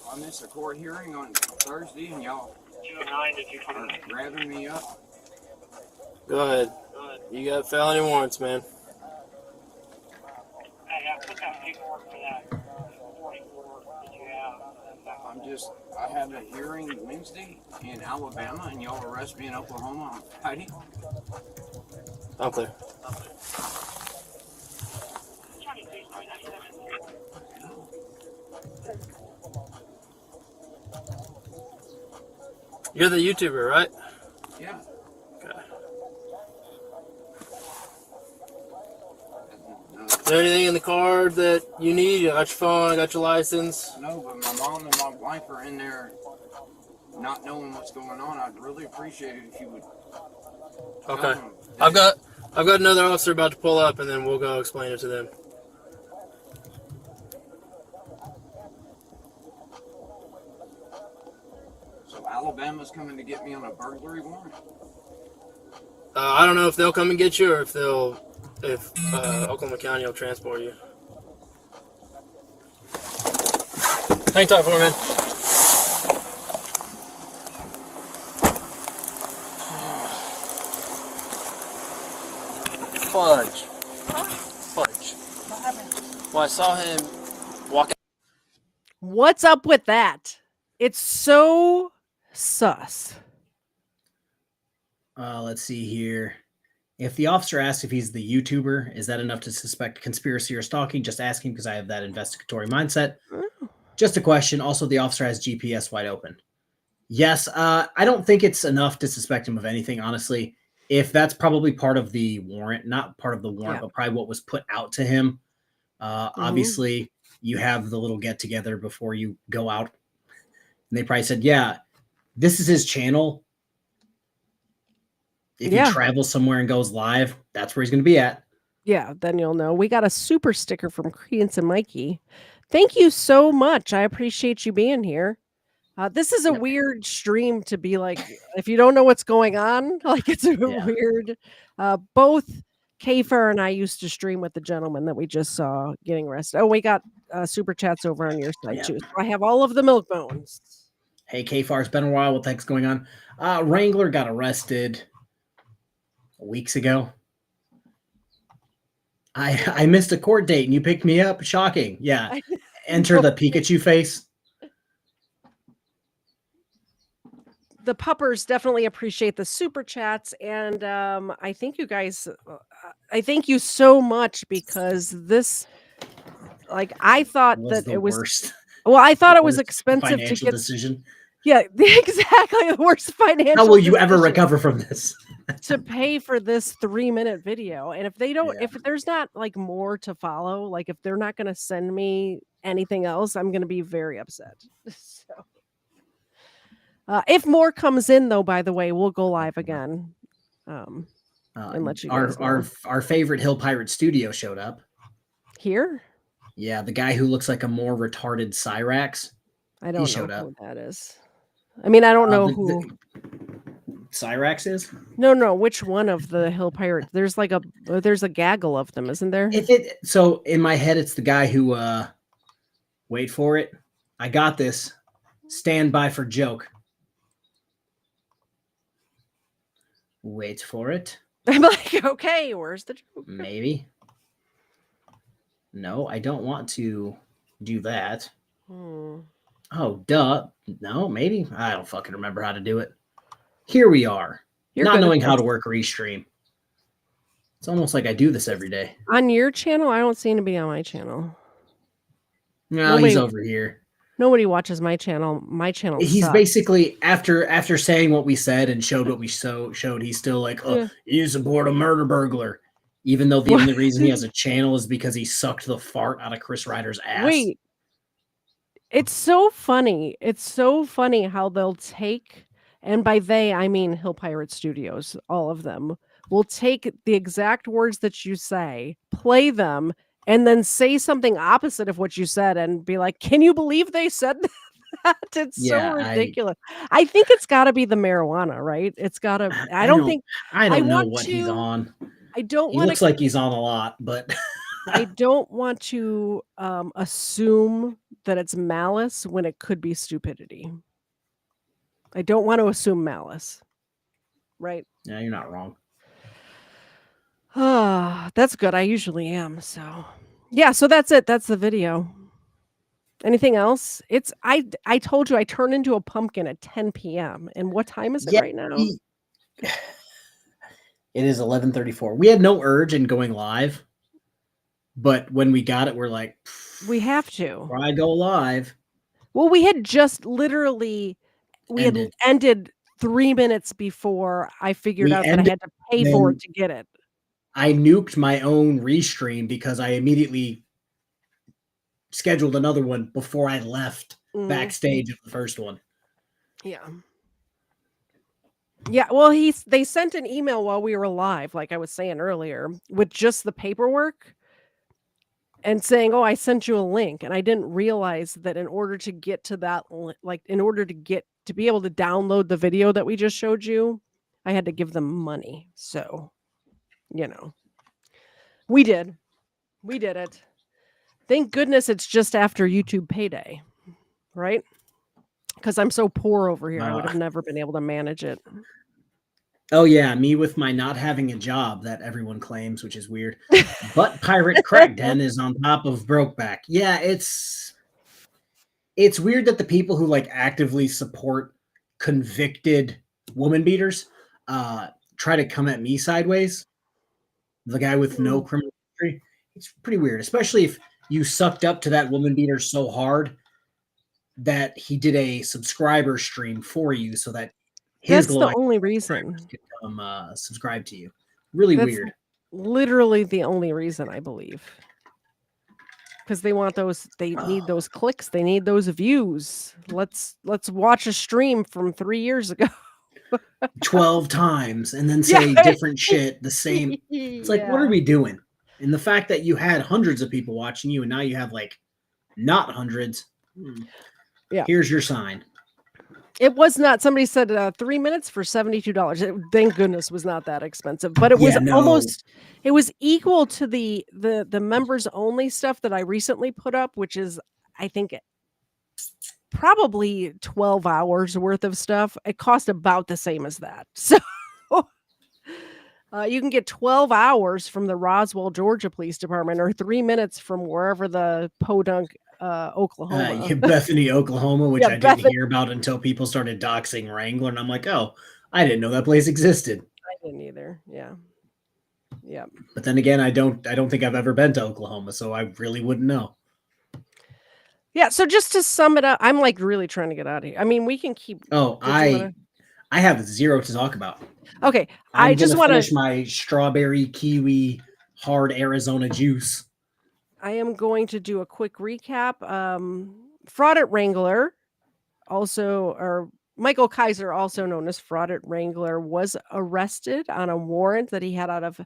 I missed a court hearing on Thursday and y'all 209 to 220. are grabbing me up. Go ahead. You got felony warrants, man. Hey, I put that paperwork for that 44 that you have. I'm just I have a hearing Wednesday in Alabama, and y'all arrest me in Oklahoma on Friday. I'm clear. You're the YouTuber, right? Yeah. Okay. Is there anything in the car that you need? You got your phone, I got your license. No, but my mom and my wife are in there not knowing what's going on. I'd really appreciate it if you would. Okay. I've got another officer about to pull up, and then we'll go explain it to them. So Alabama's coming to get me on a burglary warrant? I don't know if they'll come and get you, or if Oklahoma County will transport you. Hang tight for me, man. Fudge. Fudge. What happened? Well, I saw him walk. What's up with that? It's so sus. Let's see here. If the officer asks if he's the YouTuber, is that enough to suspect conspiracy or stalking? Just asking because I have that investigatory mindset. Just a question. Also, the officer has GPS wide open. Yes, I don't think it's enough to suspect him of anything, honestly. If that's probably part of the warrant, not part of the warrant, but probably what was put out to him. Obviously, you have the little get together before you go out. And they probably said, yeah, this is his channel. If he travels somewhere and goes live, that's where he's going to be at. Yeah, then you'll know. We got a super sticker from Credence and Mikey. Thank you so much. I appreciate you being here. This is a weird stream to be like, if you don't know what's going on, like it's weird. Both Kfar and I used to stream with the gentleman that we just saw getting arrested. Oh, we got super chats over on your side too. So I have all of the milk bones. Hey, Kfar, it's been a while. What the heck's going on? Wrangler got arrested weeks ago. I missed a court date and you picked me up. Shocking. Yeah. Enter the Pikachu face. The puppers definitely appreciate the super chats, and I thank you guys. I thank you so much because this, like, I thought that it was worst. Well, I thought it was expensive to get decision. Yeah, exactly, the worst financial. How will you ever recover from this? To pay for this 3-minute video, and if they don't, if there's not like more to follow, like if they're not going to send me anything else, I'm going to be very upset. So. If more comes in, though, by the way, we'll go live again. And let you guys know. Our favorite Hill Pirate studio showed up. Here? Yeah, the guy who looks like a more retarded Cyrax. I don't know who that is. I mean, I don't know who Cyrax is. No, which one of the Hill Pirates? There's like there's a gaggle of them, isn't there? So in my head, it's the guy who wait for it. I got this. Stand by for joke. Wait for it. I'm like, okay, where's the joke? Maybe. No, I don't want to do that. Oh, duh. No, maybe. I don't fucking remember how to do it. Here we are. Not knowing how to work Restream. It's almost like I do this every day. On your channel? I don't see anybody on my channel. No, he's over here. Nobody watches my channel. My channel He's sucks. basically, after saying what we said and showed what we showed, he's still like, oh, you support a murder burglar. Even though the only reason he has a channel is because he sucked the fart out of Chris Ryder's ass. Wait. It's so funny. It's so funny how they'll take, and by they, I mean Hill Pirate Studios, all of them, will take the exact words that you say, play them, and then say something opposite of what you said and be like, can you believe they said that? It's so ridiculous. I think it's got to be the marijuana, right? It's got to. I don't know what he's on. I don't He looks like he's on a lot, but I don't want to assume that it's malice when it could be stupidity. I don't want to assume malice. Right? Yeah, you're not wrong. That's good. I usually am. So, yeah. So that's it. That's the video. Anything else? It's I told you I turn into a pumpkin at 10 p.m. And what time is it Yeah, right now? it is 11:34. We had no urge in going live, but when we got it, we're like, We have to. why go live? Well, we had just literally we had Ended. ended 3 minutes before I figured We out that I ended, had to pay for then it to get it. I nuked my own restream because I immediately scheduled another one before I left backstage of the first one. Yeah. Yeah, well, they sent an email while we were live, like I was saying earlier, with just the paperwork and saying, "Oh, I sent you a link." And I didn't realize that in order to get to that in order to be able to download the video that we just showed you, I had to give them money. So, you know, we did. We did it. Thank goodness it's just after YouTube payday, right? Because I'm so poor over here, I would have never been able to manage it. Oh yeah, me with my not having a job that everyone claims, which is weird. But Pirate Crackden is on top of Brokeback. Yeah, it's weird that the people who like actively support convicted woman beaters try to come at me sideways. The guy with no criminal history. It's pretty weird, especially if you sucked up to that woman beater so hard that he did a subscriber stream for you so that his That's the glowing only subscribers reason. could come subscribe to you. Really That's weird. literally the only reason, I believe. Because they want those, they need those clicks, they need those views. Let's watch a stream from 3 years ago. 12 times and then say Yeah. different shit the same. It's like, what are Yeah. we doing? And the fact that you had hundreds of people watching you and now you have like not hundreds. Yeah. Here's your sign. It was not. Somebody said 3 minutes for $72. Thank goodness was not that expensive, but it was Yeah, no. almost. It was equal to the members only stuff that I recently put up, which is I think probably 12 hours worth of stuff. It cost about the same as that. So you can get 12 hours from the Roswell, Georgia Police Department, or 3 minutes from wherever the Podunk, Oklahoma. Bethany, Oklahoma, which Yeah, I didn't Bethany. hear about until people started doxing Wrangler, and I'm like, oh, I didn't know that place existed. I didn't either. Yeah. Yeah. But then again, I don't think I've ever been to Oklahoma, so I really wouldn't know. Yeah, so just to sum it up, I'm like really trying to get out of here. I mean, we can keep. Oh, I have zero to talk about. Okay, I just want to finish my strawberry kiwi hard Arizona juice. I am going to do a quick recap. Fraud at Wrangler, or Michael Kaiser, also known as Fraud at Wrangler, was arrested on a warrant that he had out of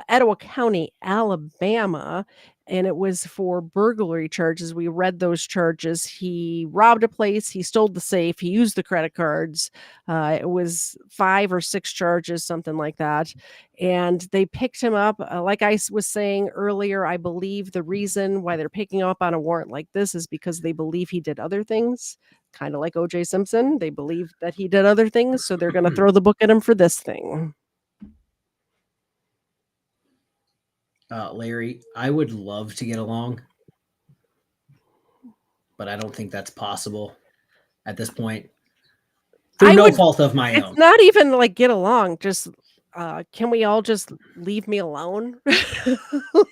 Etowah County, Alabama, and it was for burglary charges. We read those charges. He robbed a place, he stole the safe, he used the credit cards. It was 5 or 6 charges, something like that. And they picked him up. Like I was saying earlier, I believe the reason why they're picking him up on a warrant like this is because they believe he did other things. Kind of like O.J. Simpson. They believe that he did other things, so they're going to throw the book at him for this thing. Larry, I would love to get along, but I don't think that's possible at this point. Through no fault of my own. It's not even like get along. Just can we all just leave me alone? Leave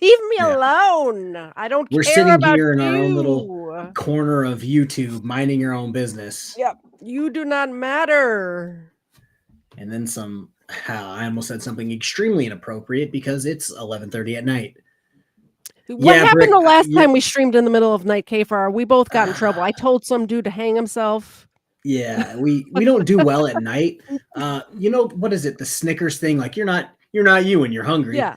me alone. I don't We're care sitting about here in you. our own little corner of YouTube, minding your own business. Yep. You do not matter. And then some. I almost said something extremely inappropriate because it's 11:30 at night. What happened the last time we streamed in the middle of night, Kfar? We both got in trouble. I told some dude to hang himself. Yeah, we don't do well at night. You know, what is it? The Snickers thing. Like you're not you when you're hungry. Yeah.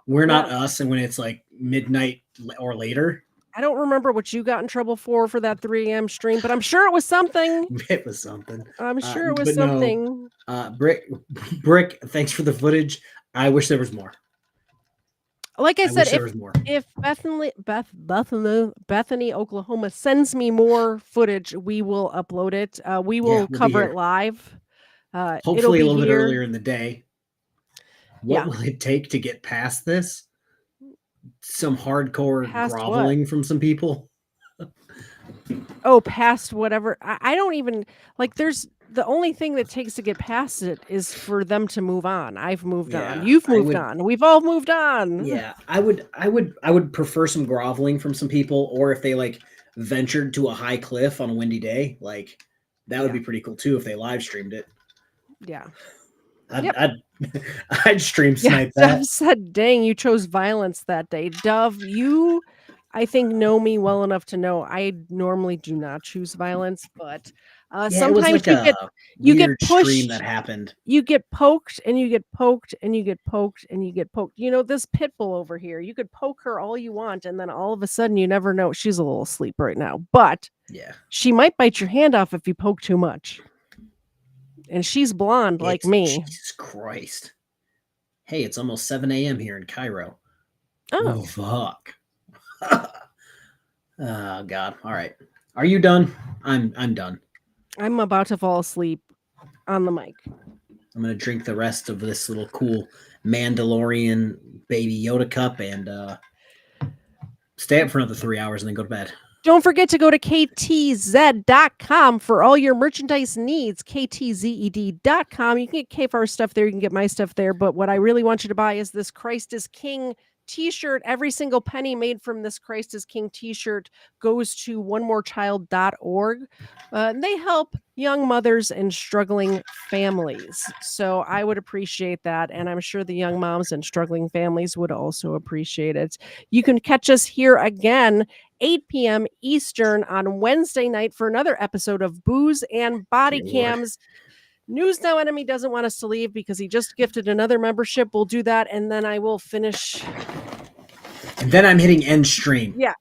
We're not us, and when it's like midnight or later. I don't remember what you got in trouble for that 3 a.m. stream, but I'm sure it was something. It was something. I'm sure it was something. No, Brick, thanks for the footage. I wish there was more. Like I said, if Bethany, Oklahoma sends me more footage, we will upload it. We will cover it live. Hopefully a little bit earlier in the day. What will it take to get past this? Some hardcore groveling from some people. Oh, past whatever. I don't even like. There's the only thing that takes to get past it is for them to move on. I've moved on. Yeah, You've I moved would. on. We've all moved on. Yeah, I would prefer some groveling from some people, or if they like ventured to a high cliff on a windy day, like that would Yeah. be pretty cool too if they live streamed it. Yeah. I'd Yep. I'd stream Yeah. snipe Dove that. said, "Dang, you chose violence that day." Dove, you, I think, know me well enough to know I normally do not choose violence, but Yeah, it was sometimes like a you get weird stream that pushed. happened. You get poked and you get poked and you get poked and you get poked. You know, this pit bull over here, you could poke her all you want, and then all of a sudden you never know. She's a little asleep right now, but Yeah, she might bite your hand off if you poke too much. And she's blonde like me. Jesus Christ. Hey, it's almost 7 a.m. here in Cairo. Oh, Oh fuck. Oh God. All right. Are you done? I'm done. I'm about to fall asleep on the mic. I'm gonna drink the rest of this little cool Mandalorian baby Yoda cup and stay up for another 3 hours and then go to bed. Don't forget to go to ktz.com for all your merchandise needs. ktzed.com. You can get KFAR stuff there. You can get my stuff there. But what I really want you to buy is this Christ is King t-shirt. Every single penny made from this Christ is King t-shirt goes to onemorechild.org. And they help young mothers and struggling families. So I would appreciate that. And I'm sure the young moms and struggling families would also appreciate it. You can catch us here again 8 p.m. Eastern on Wednesday night for another episode of Booze and Body Dear Lord. Cams. News Now Enemy doesn't want us to leave because he just gifted another membership. We'll do that, and then I will finish. And then I'm hitting end stream. Yeah.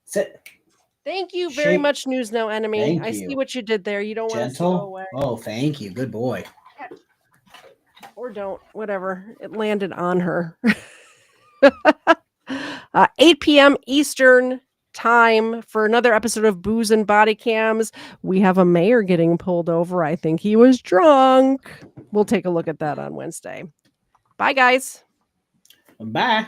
Sit. Thank you very Shake. much, News Now Enemy. Thank I see you. what you did there. You don't want us to go Gentle. away. Oh, thank you. Good boy. Or don't. Whatever. It landed on her. 8 p.m. Eastern time for another episode of Booze and Body Cams. We have a mayor getting pulled over. I think he was drunk. We'll take a look at that on Wednesday. Bye, guys. Bye.